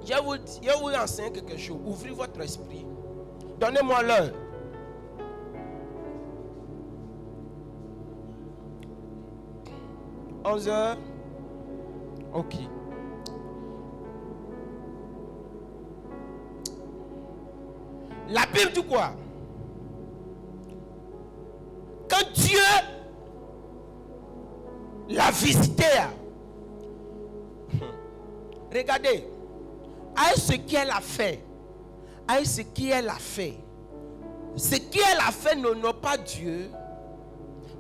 Speaker 3: Je vais vous enseigner quelque chose. Ouvrez votre esprit. Donnez-moi l'heure. « 11h. Ok. La Bible dit quoi? Quand Dieu l'a visité, regardez, avec ce qu'elle a fait, ce qu'elle a fait n'honore pas Dieu,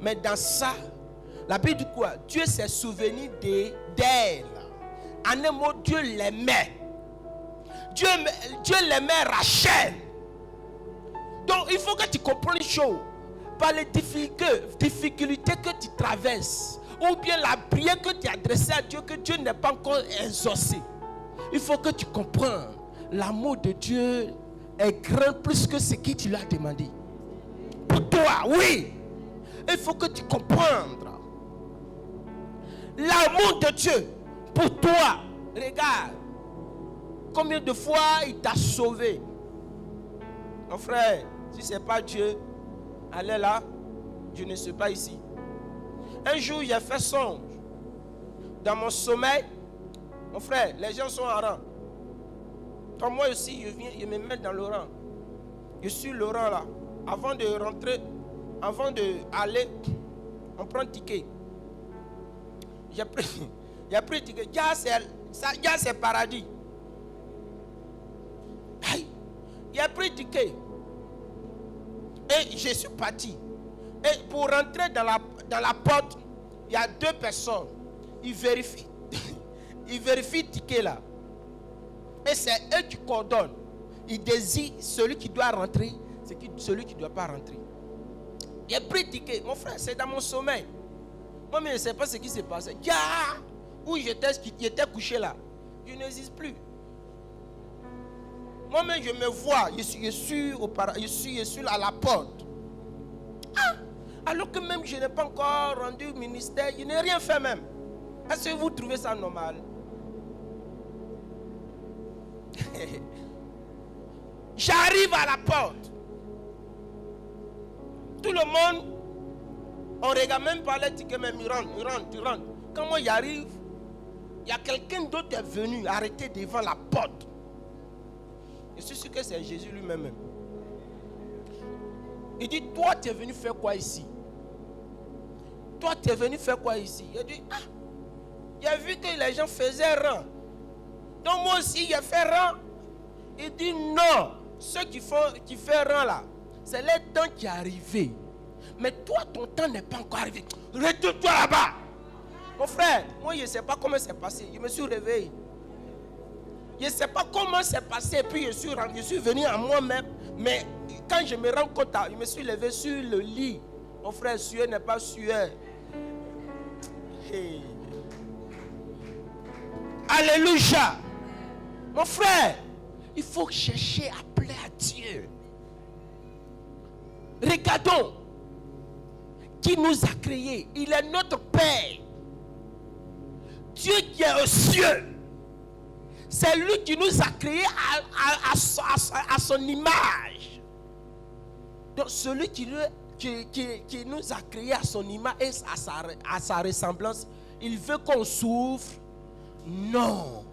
Speaker 3: mais dans ça, la Bible dit quoi? Dieu s'est souvenu d'elle. En un mot, Dieu l'aimait. Dieu l'aimait Rachel. Donc il faut que tu comprennes les choses. Par les difficultés que tu traverses, ou bien la prière que tu as adressée à Dieu, que Dieu n'est pas encore exaucé. Il faut que tu comprennes. L'amour de Dieu est grand plus que ce que tu lui as demandé. Pour toi. toi. Oui. Il faut que tu comprennes. L'amour de Dieu pour toi. Regarde. Combien de fois il t'a sauvé. Mon frère, si ce n'est pas Dieu, allez là, je ne suis pas ici. Un jour, j'ai fait songe. Dans mon sommeil, mon frère, les gens sont en rang. Comme moi aussi, je viens, je me mets dans le rang. Je suis le rang là. Avant de rentrer, avant d'aller, on prend un ticket. J'ai pris le ticket. Là, c'est paradis. J'ai pris le ticket. Et je suis parti. Et pour rentrer dans la porte, il y a 2 personnes. Ils vérifient. Ils vérifient le ticket là. Et c'est eux qui coordonnent. Ils désirent celui qui doit rentrer, celui qui ne doit pas rentrer. J'ai pris le ticket. Mon frère, c'est dans mon sommeil. Moi, je ne sais pas ce qui s'est passé. Où j'étais couché là. Je n'existe plus. Moi-même, je me vois. Je suis à la porte. Alors que même je n'ai pas encore rendu au ministère, je n'ai rien fait même. Est-ce que vous trouvez ça normal? J'arrive à la porte. Tout le monde, on regarde même pas les tickets, même il rentre. Quand moi j'arrive, il y a quelqu'un d'autre qui est venu arrêter devant la porte. Je suis sûr que c'est Jésus lui-même. Il dit, toi tu es venu faire quoi ici? Toi tu es venu faire quoi ici? Il dit, j'ai vu que les gens faisaient rang. Donc moi aussi j'ai fait rang. Il dit non, ceux qui font rang là, c'est le temps qui est arrivé. Mais toi, ton temps n'est pas encore arrivé. Retourne-toi là-bas. Mon frère, moi je ne sais pas comment c'est passé. Je me suis réveillé. Je ne sais pas comment c'est passé. Puis je suis venu à moi-même. Mais quand je me rends compte, je me suis levé sur le lit. Mon frère, sueur n'est pas sueur. Hey. Alléluia. Mon frère, il faut chercher à plaire à Dieu. Regardons qui nous a créés. Il est notre Père. Dieu qui est aux cieux. C'est lui qui nous a créés à son image. Donc celui qui nous a créés à son image et à sa ressemblance, il veut qu'on souffre. Non.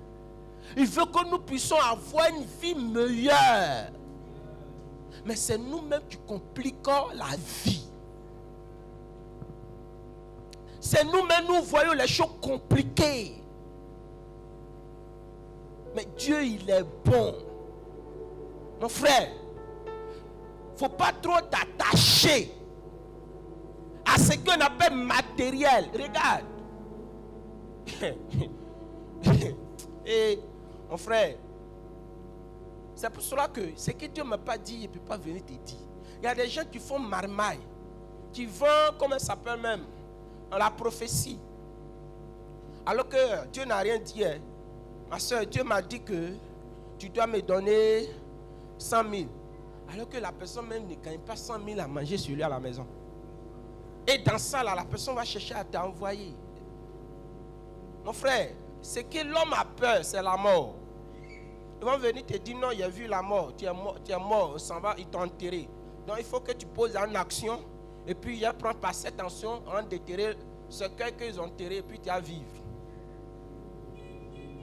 Speaker 3: Il veut que nous puissions avoir une vie meilleure. Mais c'est nous-mêmes qui compliquons la vie. C'est nous-mêmes, nous voyons les choses compliquées. Mais Dieu, il est bon. Mon frère, il ne faut pas trop t'attacher à ce qu'on appelle matériel. Regarde. Et mon frère, c'est pour cela que ce que Dieu ne m'a pas dit, il ne peut pas venir te dire. Il y a des gens qui font marmaille, qui vont, comment ça s'appelle même, dans la prophétie. Alors que Dieu n'a rien dit. Hein. Ma soeur, Dieu m'a dit que tu dois me donner 100 000. Alors que la personne même ne gagne pas 100 000 à manger sur lui à la maison. Et dans ça, là, la personne va chercher à t'envoyer. Mon frère, ce que l'homme a peur, c'est la mort. Ils vont venir te dire non, il a vu la mort, tu es mort, s'en va, ils t'ont enterré. Donc il faut que tu poses en action et puis il prend par cette action en déterrer ce qu'ils ont enterré et puis tu vas vivre.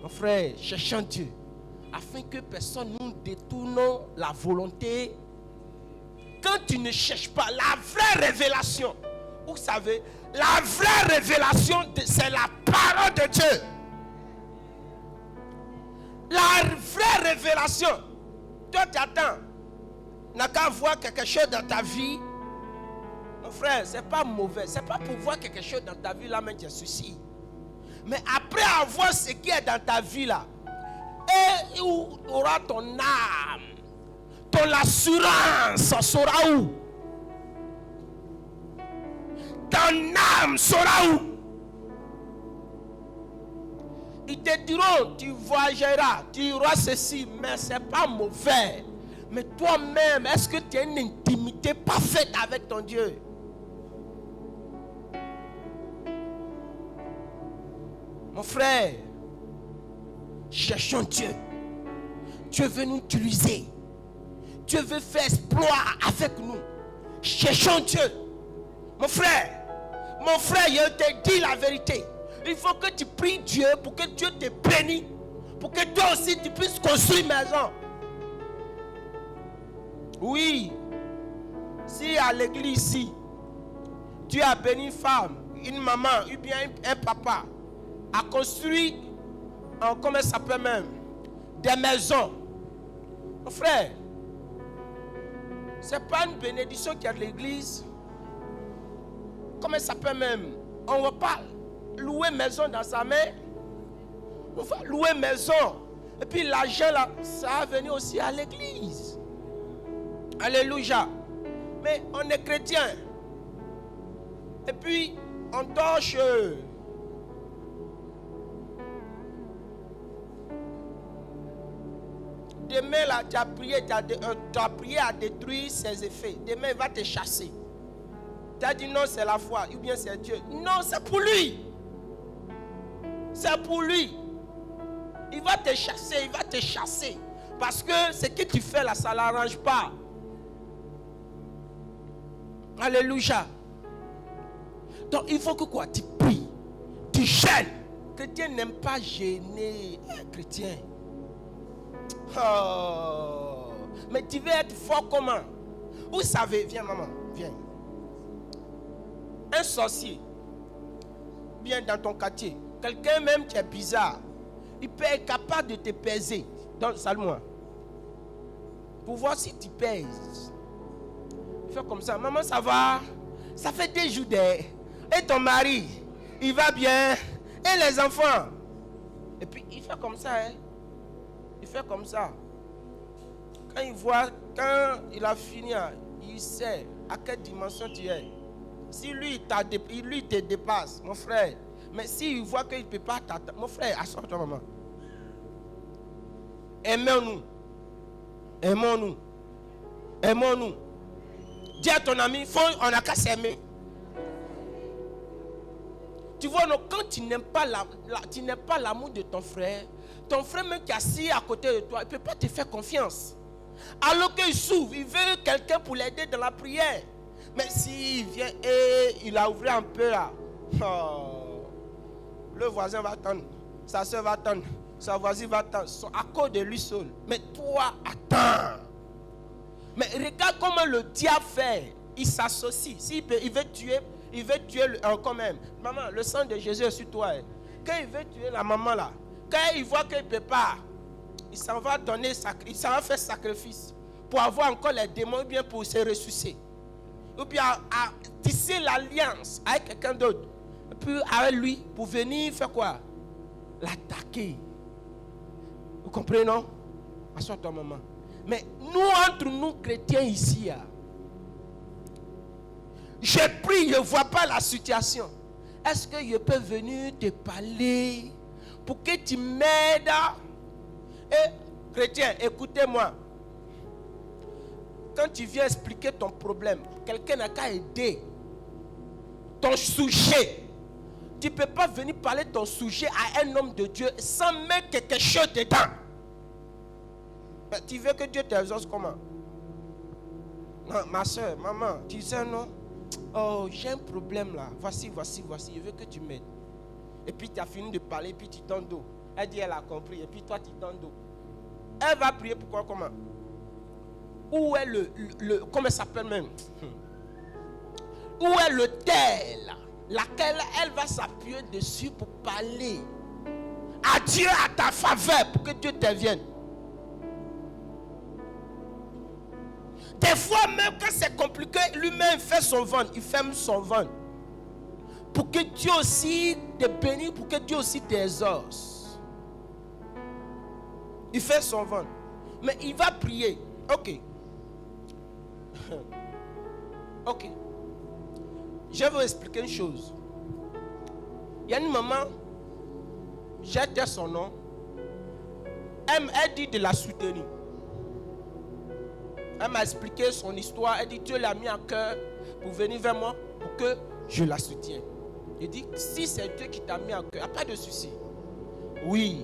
Speaker 3: Mon frère, cherchons Dieu afin que personne nous détourne la volonté. Quand tu ne cherches pas la vraie révélation, vous savez, la vraie révélation, c'est la parole de Dieu. La vraie révélation. Toi, tu attends. N'a qu'à voir quelque chose dans ta vie. Mon frère, c'est pas mauvais. C'est pas pour voir quelque chose dans ta vie là, mais tu as souci. Mais après avoir ce qui est dans ta vie là, et où aura ton âme, ton assurance sera où? Ton âme sera où? Ils te diront, tu voyageras, tu auras ceci, mais ce n'est pas mauvais. Mais toi-même, est-ce que tu as une intimité parfaite avec ton Dieu? Mon frère, cherchons Dieu. Dieu veut nous utiliser. Dieu veut faire exploit avec nous. Cherchons Dieu. Mon frère, je te dis la vérité. Il faut que tu pries Dieu pour que Dieu te bénisse. Pour que toi aussi tu puisses construire une maison. Oui. Si à l'église ici, Dieu a béni une femme, une maman, ou bien un papa, a construit, comment ça s'appelle même, des maisons. Mon frère, ce n'est pas une bénédiction qu'il y a de l'église. Comment ça s'appelle même? On ne va pas louer maison dans sa main. On va louer maison. Et puis l'argent là, ça va venir aussi à l'église. Alléluia. Mais on est chrétien. Et puis on torche. Demain là, tu as prié à détruire ses effets. Demain il va te chasser. Tu as dit non, c'est la foi. Ou bien c'est Dieu. Non, c'est pour lui. C'est pour lui. Il va te chasser, il va te chasser. Parce que ce que tu fais là, ça ne l'arrange pas. Alléluia. Donc il faut que quoi? Tu pries. Tu gênes. Chrétien n'aime pas gêner. Chrétien. Oh. Mais tu veux être fort comment? Vous savez, viens maman, viens. Un sorcier, bien dans ton quartier, quelqu'un même qui est bizarre, il peut être capable de te peser. Donc, salut-moi. Pour voir si tu pèses. Fais comme ça. Maman, ça va? Ça fait des jours. Et ton mari, il va bien? Et les enfants? Et puis, il fait comme ça. Hein? Il fait comme ça. Quand il voit, quand il a fini, il sait à quelle dimension tu es. Si lui, il te dépasse, mon frère. Mais s'il voit qu'il ne peut pas t'attendre, mon frère, assois-toi, maman. Aimons-nous. Aimons-nous. Aimons-nous. Dis à ton ami, on n'a qu'à s'aimer. Tu vois, quand tu n'aimes pas l'amour de ton frère même qui est assis à côté de toi, il ne peut pas te faire confiance. Alors qu'il s'ouvre, il veut quelqu'un pour l'aider dans la prière. Mais s'il vient et il a ouvert un peu là, le voisin va attendre, sa soeur va attendre, sa voisine va attendre, à cause de lui seul. Mais toi, attends. Mais regarde comment le diable fait. Il s'associe. Il veut tuer quand même. Maman, le sang de Jésus est sur toi. Quand il veut tuer la maman là, quand il voit qu'il ne peut pas, il s'en va faire sacrifice pour avoir encore les démons ou bien pour se ressusciter. Ou bien à tisser l'alliance avec quelqu'un d'autre. Et puis avec lui, pour venir faire quoi? L'attaquer. Vous comprenez, non? Assois-toi, maman. Mais nous, entre nous chrétiens ici, je prie, je ne vois pas la situation. Est-ce que je peux venir te parler pour que tu m'aides? Et chrétien, écoutez-moi. Quand tu viens expliquer ton problème, quelqu'un n'a qu'à aider ton sujet. Tu ne peux pas venir parler de ton sujet à un homme de Dieu sans mettre quelque chose dedans. Mais tu veux que Dieu t'exauce comment? Non, ma soeur, maman, tu sais non? Oh, j'ai un problème là. Voici. Je veux que tu m'aides. Et puis tu as fini de parler, et puis tu tournes dos. Elle dit elle a compris, et puis toi tu tournes dos. Elle va prier pourquoi comment? Où est comment ça s'appelle même? Où est le tel? Laquelle elle va s'appuyer dessus pour parler à Dieu à ta faveur pour que Dieu te vienne. Des fois même quand c'est compliqué, lui-même fait son ventre, il ferme son ventre. Pour que Dieu aussi te bénisse, pour que Dieu aussi t'exauce. Il fait son ventre. Mais il va prier. Ok. Ok. Je vais vous expliquer une chose. Il y a une maman, j'ai dit son nom. Elle dit de la soutenir. Elle m'a expliqué son histoire. Elle dit, Dieu l'a mis à cœur pour venir vers moi, pour que je la soutienne. Il dit, si c'est Dieu qui t'a mis à cœur, il n'y a pas de souci. Oui,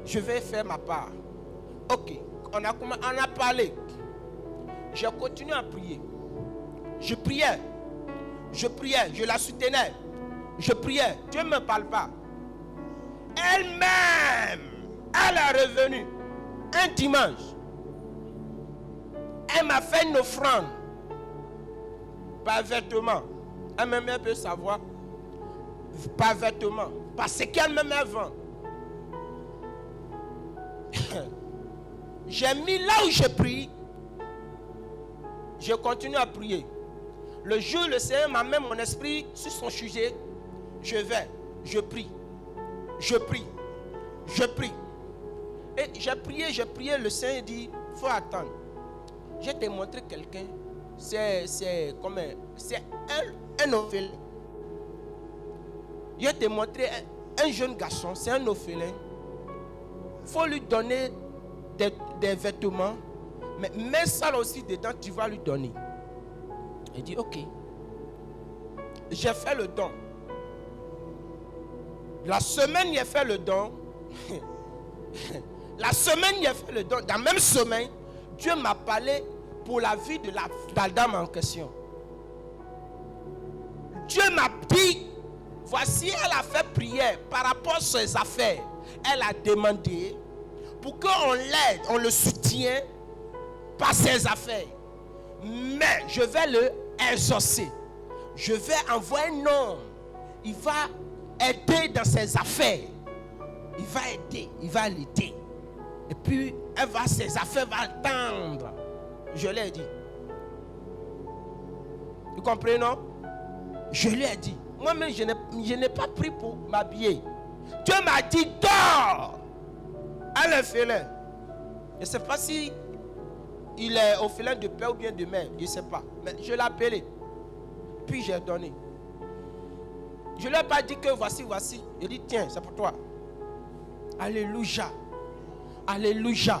Speaker 3: je vais faire ma part. Ok, on a parlé. J'ai continué à prier. Je priais, je la soutenais. Je priais, Dieu ne me parle pas. Elle-même, elle est revenue un dimanche. Elle m'a fait une offrande par vêtement. Elle-même peut savoir par vêtement. Parce qu'elle-même vend. J'ai mis là où je prie. Je continue à prier. Le jour où le Seigneur m'a mis mon esprit sur son sujet, je vais, je prie. Je prie. Je prie. Et j'ai prié, le Seigneur dit, il faut attendre. Je t'ai montré quelqu'un, c'est un orphelin. Je t'ai montré un jeune garçon, c'est un orphelin. Il faut lui donner des vêtements, mais mets ça aussi dedans, tu vas lui donner. Il dit, ok. J'ai fait le don. La semaine, il a fait le don. La semaine, il a fait le don. Dans la même semaine, Dieu m'a parlé pour la vie de la dame en question. Dieu m'a dit, voici, elle a fait prière par rapport à ses affaires. Elle a demandé pour qu'on l'aide, on le soutient par ses affaires. Mais je vais le exaucer. Je vais envoyer un homme. Il va aider dans ses affaires. Il va aider, il va l'aider. Et puis, ses affaires vont attendre. Je lui ai dit. Vous comprenez, non? Je lui ai dit. Moi-même, je n'ai pas pris pour m'habiller. Dieu m'a dit, dors. Elle est orphelin. Je ne sais pas si il est orphelin de père ou bien de mère. Je ne sais pas. Mais je l'ai appelé. Puis j'ai donné. Je ne lui ai pas dit que voici. Il dit, tiens, c'est pour toi. Alléluia. Alléluia.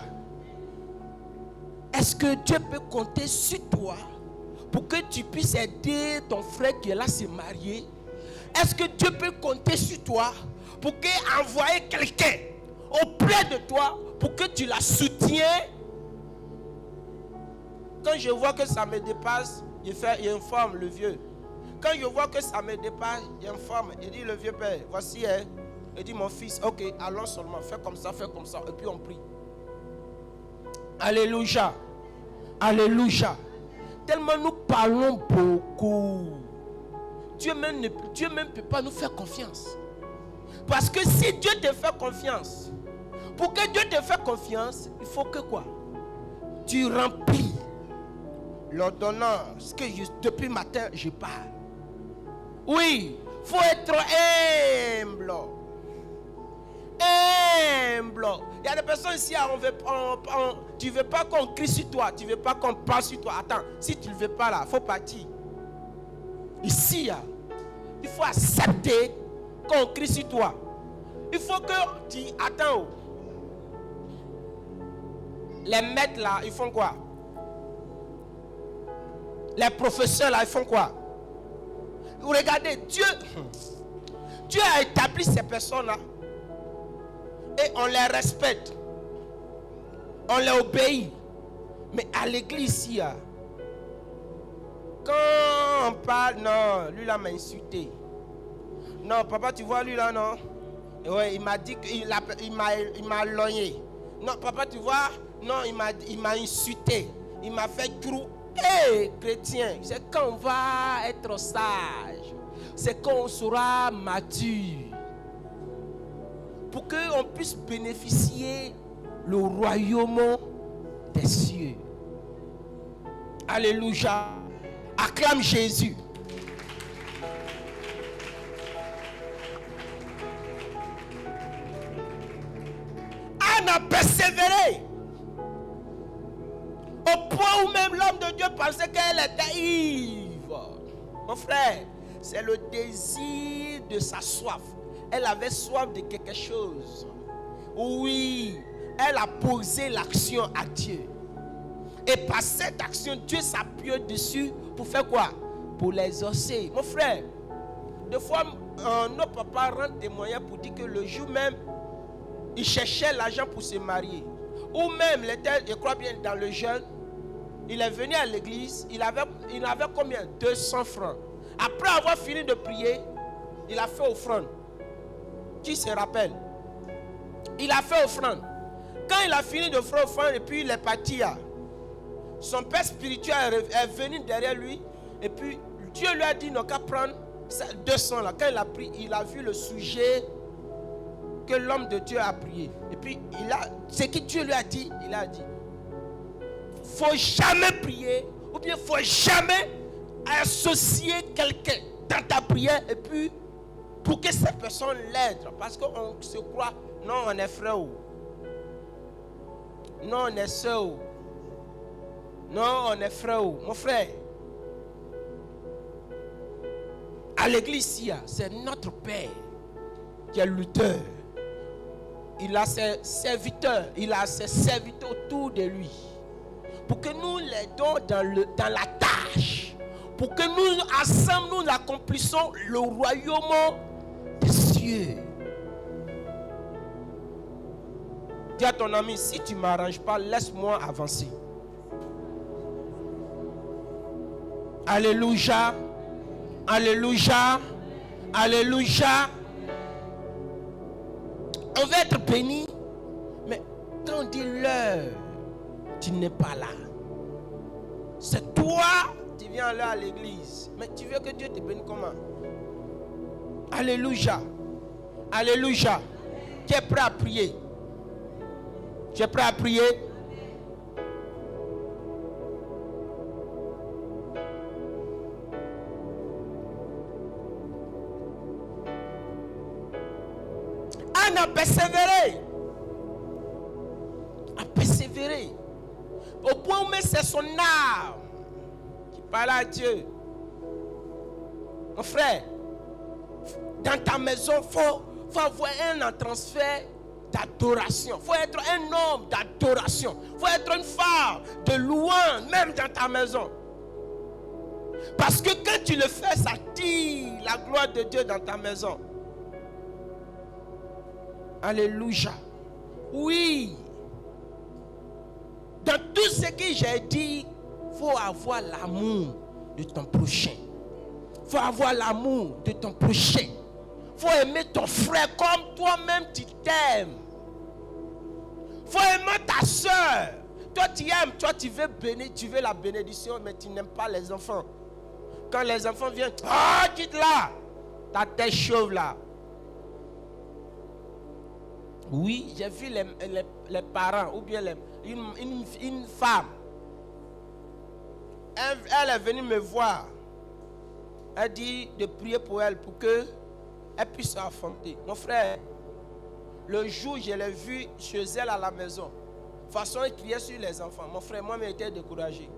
Speaker 3: Est-ce que Dieu peut compter sur toi pour que tu puisses aider ton frère qui est là se marier? Est-ce que Dieu peut compter sur toi pour envoyer quelqu'un auprès de toi pour que tu la soutiens? Quand je vois que ça me dépasse, il informe le vieux. Quand je vois que ça me dépasse, il informe. Il dit, le vieux père, voici, il dit, mon fils, ok, allons seulement, fais comme ça, et puis on prie. Alléluia. Alléluia. Tellement nous parlons beaucoup. Dieu même ne peut pas nous faire confiance. Parce que si Dieu te fait confiance, pour que Dieu te fasse confiance, il faut que quoi? Tu remplis l'ordonnance que depuis matin je parle. Oui, il faut être humble. Humble. Il y a des personnes ici, tu ne veux pas qu'on crie sur toi, tu ne veux pas qu'on parle sur toi. Attends, si tu ne le veux pas là, il faut partir. Ici, il faut accepter qu'on crie sur toi. Il faut que tu attends. Les maîtres là, ils font quoi? Les professeurs là, ils font quoi? Regardez, Dieu a établi ces personnes là. Et on les respecte. On les obéit. Mais à l'église ici, quand on parle, non, lui là m'a insulté. Non, papa, tu vois lui là, non? Ouais, il m'a dit qu'il m'a logné. Non, papa, tu vois? Non, il m'a insulté. Il m'a fait crou. Hé, chrétien, c'est quand on va être sage. C'est quand on sera mature. Pour qu'on puisse bénéficier le royaume des cieux. Alléluia. Acclame Jésus. Anne a persévéré. Au point où même l'homme de Dieu pensait qu'elle était ivre. Mon frère, c'est le désir de sa soif. Elle avait soif de quelque chose. Oui, elle a posé l'action à Dieu. Et par cette action, Dieu s'appuie dessus pour faire quoi? Pour les exaucer. Mon frère, des fois, nos papas rendent témoignage pour dire que le jour même, ils cherchaient l'argent pour se marier. Ou même, je crois bien, dans le jeûne, il est venu à l'église, il avait combien? 200 francs. Après avoir fini de prier, il a fait offrande. Qui se rappelle? Il a fait offrande. Quand il a fini de faire offrande et puis il est parti, son père spirituel est venu derrière lui et puis Dieu lui a dit non qu'à prendre 200 là. Quand il a pris, il a vu le sujet que l'homme de Dieu a prié. Et puis ce que Dieu lui a dit, il a dit faut jamais prier ou bien faut jamais associer quelqu'un dans ta prière et puis pour que cette personne l'aide. Parce qu'on se croit, non, on est frère. Non, on est soeur. Non, on est frère. Mon frère, à l'église ici, c'est notre Père qui est lutteur. Il a ses serviteurs. Il a ses serviteurs autour de lui. Pour que nous l'aidons dans la tâche. Pour que nous, ensemble, nous accomplissons le royaume des cieux. Dis à ton ami, si tu ne m'arranges pas, laisse-moi avancer. Alléluia. Alléluia. Alléluia. On va être béni. Mais quand on dit l'heure, tu n'es pas là. C'est toi, tu viens là à l'église. Mais tu veux que Dieu te bénisse comment? Alléluia. Alléluia. Tu es prêt à prier? Tu es prêt à prier? Anne a persévéré. A persévéré. Au point où c'est son âme qui parle à Dieu. Mon frère, dans ta maison, il faut avoir un transfert d'adoration. Il faut être un homme d'adoration. Il faut être une femme de louange, même dans ta maison. Parce que quand tu le fais, ça tire la gloire de Dieu dans ta maison. Alléluia. Oui. Dans tout ce que j'ai dit, il faut avoir l'amour de ton prochain. Il faut avoir l'amour de ton prochain. Il faut aimer ton frère comme toi-même tu t'aimes. Il faut aimer ta soeur. Toi tu aimes, toi tu veux bénir, tu veux la bénédiction, mais tu n'aimes pas les enfants. Quand les enfants viennent, oh, quitte là, ta tête chauve là. Oui, j'ai vu les parents ou bien une femme. Elle est venue me voir. Elle dit de prier pour elle pour qu'elle puisse s'affronter. Mon frère, le jour où je l'ai vue chez elle à la maison, de toute façon, elle criait sur les enfants. Mon frère, moi, j'étais découragé.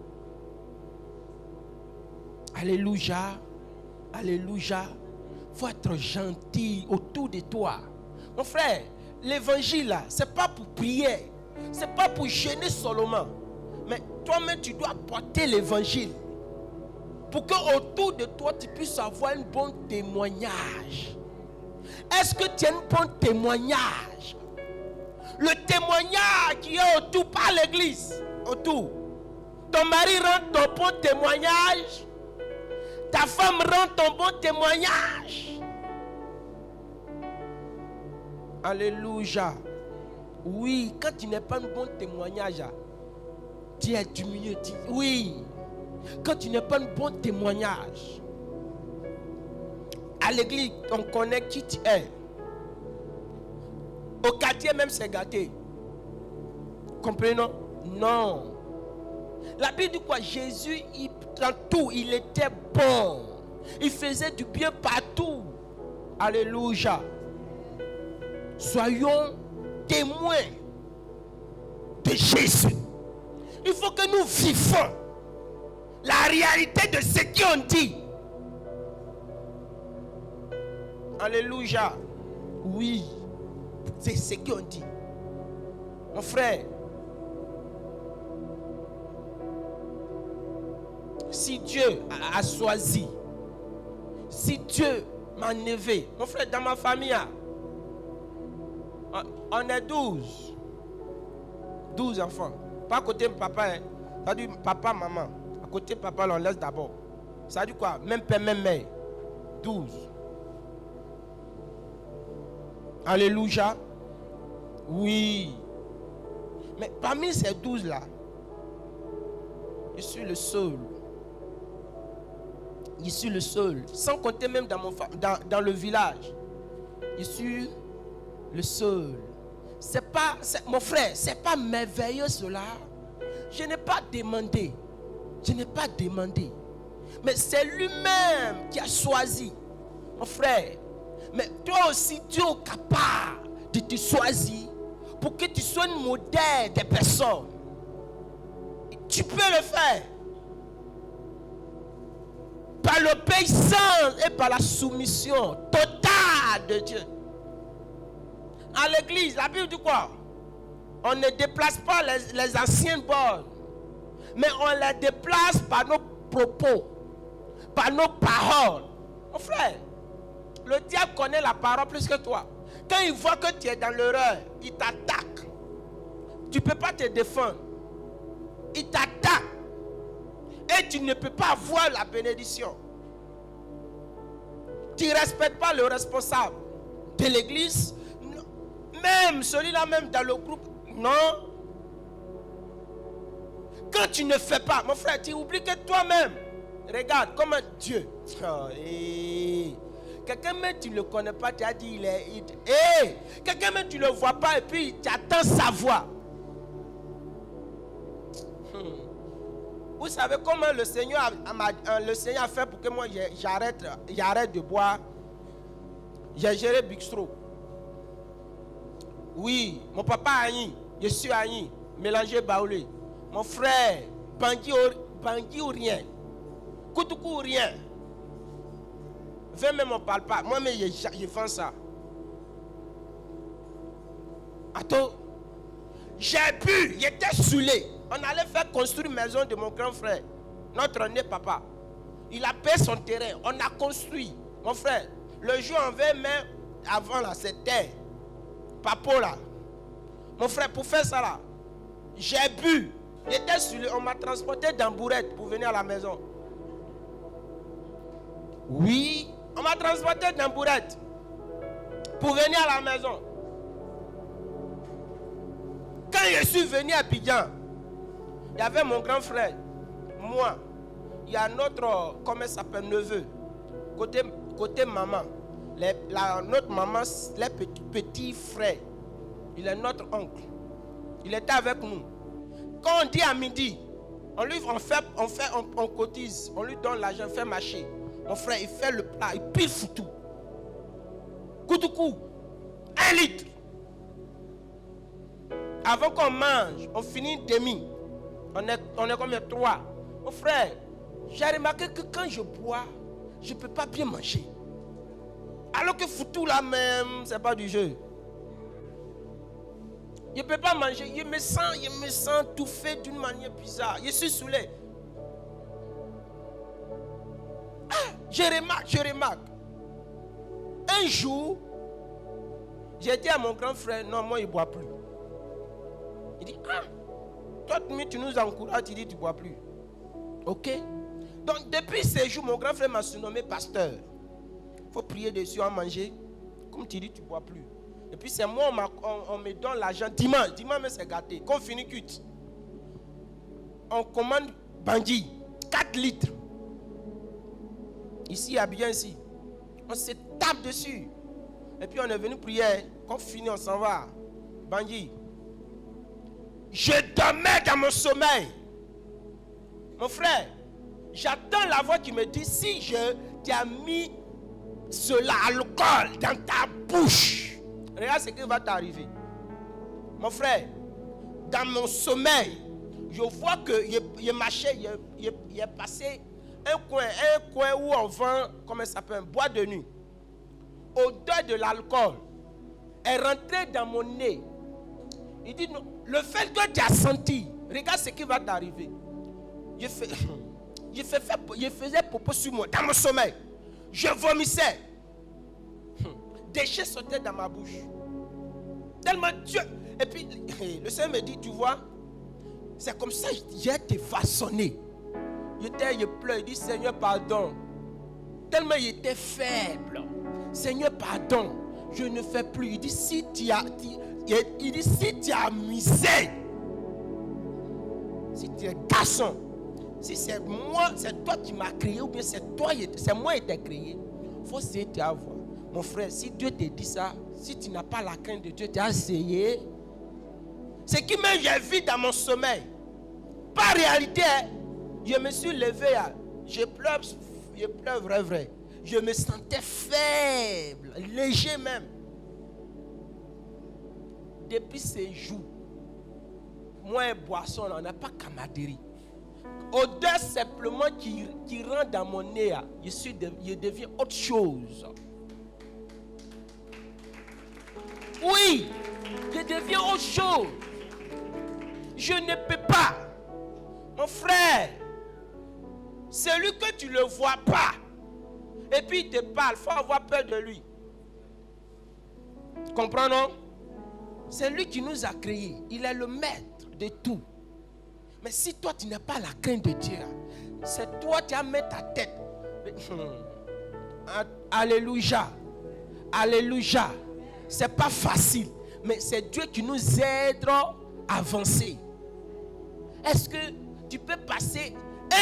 Speaker 3: Alléluia. Alléluia. Il faut être gentil autour de toi. Mon frère, l'évangile là, ce n'est pas pour prier. Ce n'est pas pour gêner seulement. Mais toi-même, tu dois porter l'évangile. Pour qu'autour de toi, tu puisses avoir un bon témoignage. Est-ce que tu as un bon témoignage? Le témoignage qui est autour, pas l'église, autour. Ton mari rend ton bon témoignage. Ta femme rend ton bon témoignage. Alléluia. Oui, quand tu n'es pas un bon témoignage, tu es diminué. Oui. Quand tu n'es pas un bon témoignage, à l'église, on connaît qui tu es. Au quartier même, c'est gâté. Comprenons? Non. La Bible dit quoi? Jésus, dans tout, il était bon. Il faisait du bien partout. Alléluia. Soyons témoins de Jésus. Il faut que nous vivons la réalité de ce qu'on dit. Alléluia. Oui, c'est ce qu'on dit. Mon frère, si Dieu a choisi, si Dieu m'a élevé, mon frère, dans ma famille, on est 12. 12 enfants. Pas à côté de papa, hein. Ça dit papa, maman. À côté de papa, on laisse d'abord. Ça dit quoi? Même père, même mère. 12. Alléluia. Oui. Mais parmi ces 12 là, je suis le seul. Je suis le seul. Sans compter même dans le village. Je suis le seul. Mon frère, c'est pas merveilleux cela. Je n'ai pas demandé. Je n'ai pas demandé. Mais c'est lui-même qui a choisi. Mon frère. Mais toi aussi, Dieu est capable de te choisir pour que tu sois un modèle des personnes. Tu peux le faire. Par l'obéissance et par la soumission totale de Dieu. À l'église, la Bible dit quoi? On ne déplace pas les anciennes bornes, mais on les déplace par nos propos, par nos paroles. Mon frère, le diable connaît la parole plus que toi. Quand il voit que tu es dans l'erreur, il t'attaque. Tu ne peux pas te défendre. Il t'attaque. Et tu ne peux pas avoir la bénédiction. Tu ne respectes pas le responsable de l'église. Même celui-là, même dans le groupe. Non. Quand tu ne fais pas, mon frère, tu oublies que toi-même, regarde comment Dieu. Quelqu'un même tu ne le connais pas, tu as dit quelqu'un même tu ne le vois pas et puis tu attends sa voix. Vous savez comment le Seigneur a fait pour que moi j'arrête de boire. J'ai géré Bigstro. Oui, mon papa a Agni, je suis Agni, mélangé Baoulé. Mon frère, Bangui ou rien. Koutoukou ou rien. 20 même on ne parle pas. Moi-même, je vends ça. Attends. J'ai bu, j'étais saoulé. On allait faire construire une maison de mon grand frère. Notre né papa. Il a payé son terrain. On a construit. Mon frère, le jour on veut même avant là, c'était Papo là. Mon frère, pour faire ça là, j'ai bu. J'étais saoulé. On m'a transporté dans Bourette pour venir à la maison. Oui. On m'a transporté dans Bourette pour venir à la maison. Quand je suis venu à Abidjan, il y avait mon grand frère, moi, il y a notre, comment ça s'appelle, neveu, côté maman. Notre maman, les petits frères, il est notre oncle. Il était avec nous. Quand on dit à midi, on cotise, on lui donne l'argent, on fait marcher. Mon frère, il fait le plat, il pile foutu. Koutoukou, 1 litre. Avant qu'on mange, on finit une demi. On est combien? 3. Mon frère, j'ai remarqué que quand je bois, je ne peux pas bien manger. Alors que foutu là même, c'est pas du jeu. Je ne peux pas manger. Je me sens tout fait d'une manière bizarre. Je suis saoulé. Je remarque. Un jour, j'ai dit à mon grand frère, non, moi, il ne boit plus. Il dit, toi, tu nous encourages, tu dis, tu ne bois plus. Ok. Donc, depuis ces jours, mon grand frère m'a surnommé pasteur. Il faut prier dessus, en manger. Comme tu dis, tu ne bois plus. Et puis, c'est moi, on me donne l'argent dimanche. Dimanche, mais c'est gâté. Quand on finit cuite, on commande Bangui, 4 litres. Ici, à bien ici. On se tape dessus. Et puis on est venu prier. Quand on finit, on s'en va. Bangui. Je dormais dans mon sommeil. Mon frère, j'attends la voix qui me dit, si je t'ai mis cela, alcool, dans ta bouche, regarde ce qui va t'arriver. Mon frère, dans mon sommeil, je vois que il marchait, il est passé un coin où on vend, comment ça s'appelle, un bois de nuit. Odeur de l'alcool est rentrée dans mon nez. Il dit, non, le fait que tu as senti, regarde ce qui va t'arriver. Je Je faisais popo sur moi, dans mon sommeil. Je vomissais. Des déchets sautaient dans ma bouche. Tellement Dieu. Et puis, le Seigneur me dit, tu vois, c'est comme ça que j'ai été façonné. Il pleure, il dit, Seigneur, pardon. Tellement il était faible. Seigneur, pardon. Je ne fais plus. Il dit, si tu as misé, si tu es garçon, si c'est moi, c'est toi qui m'as créé, ou bien c'est moi qui t'ai créé, il faut essayer de avoir. Mon frère, si Dieu te dit ça, si tu n'as pas la crainte de Dieu, tu as essayé. Ce qui même j'ai vu dans mon sommeil. Pas réalité. Je me suis levé, je pleure vrai. Je me sentais faible, léger même. Depuis ces jours, moi et boisson, on n'a pas camaraderie. Odeur simplement qui rentre dans mon nez, je deviens autre chose. Oui, je deviens autre chose. Je ne peux pas. Mon frère, celui que tu ne le vois pas, et puis il te parle, il faut avoir peur de lui. Comprenons? C'est lui qui nous a créés. Il est le maître de tout. Mais si toi tu n'as pas la crainte de Dieu, c'est toi qui as mis ta tête. Alléluia. Alléluia. C'est pas facile, mais c'est Dieu qui nous aidera à avancer. Est-ce que tu peux passer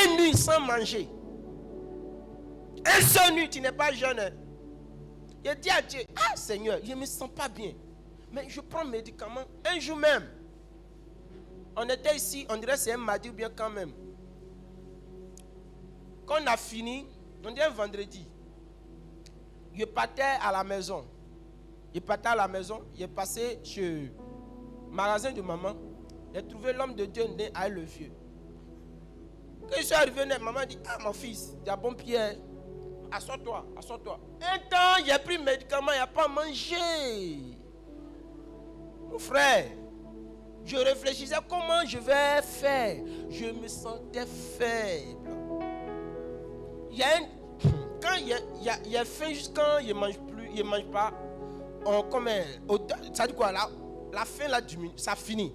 Speaker 3: une nuit sans manger? Un seul nuit, tu n'es pas jeune. Je dis à Dieu, ah Seigneur, je ne me sens pas bien. Mais je prends mes médicaments. Un jour même, on était ici, on dirait que c'est un mardi ou bien quand même. Quand on a fini, on dirait un vendredi. Je partais à la maison. Je passé chez le magasin de maman. J'ai trouvé l'homme de Dieu né à le vieux. Quand je suis arrivé, maman dit, ah mon fils, tu as bon pied. Assois-toi. Un temps, j'ai pris mes médicaments, il n'y a pas à manger. Mon frère, je réfléchissais comment je vais faire. Je me sentais faible. Quand il y a faim, jusqu'à il ne mange plus, il ne mange pas. Ça dit quoi là? La faim là diminue, ça finit.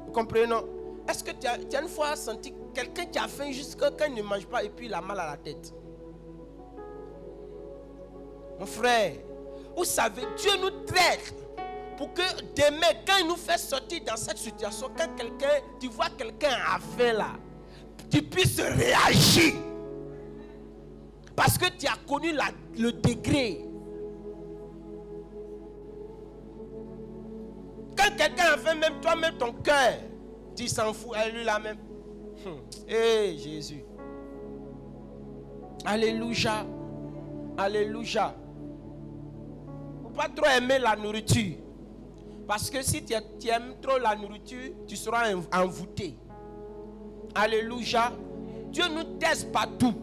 Speaker 3: Vous comprenez, non? Est-ce que tu as une fois senti quelqu'un qui a faim jusqu'à quand il ne mange pas et puis il a mal à la tête? Mon frère, vous savez, Dieu nous traite pour que demain, quand il nous fait sortir dans cette situation, quand tu vois quelqu'un à faim là, tu puisses réagir. Parce que tu as connu le degré. Quand quelqu'un a faim, même toi-même, ton cœur, tu s'en fous, elle lui la même. Hey, Jésus. Alléluia. Alléluia. Il ne faut pas trop aimer la nourriture. Parce que si tu aimes trop la nourriture, tu seras envoûté. Alléluia. Dieu nous teste partout.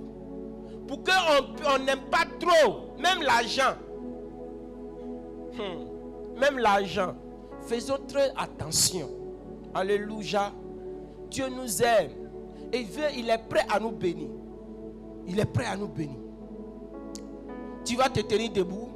Speaker 3: Pour qu'on n'aime pas trop, même l'argent. Même l'argent. Faisons très attention. Alléluia. Dieu nous aime. Et il est prêt à nous bénir. Il est prêt à nous bénir. Tu vas te tenir debout.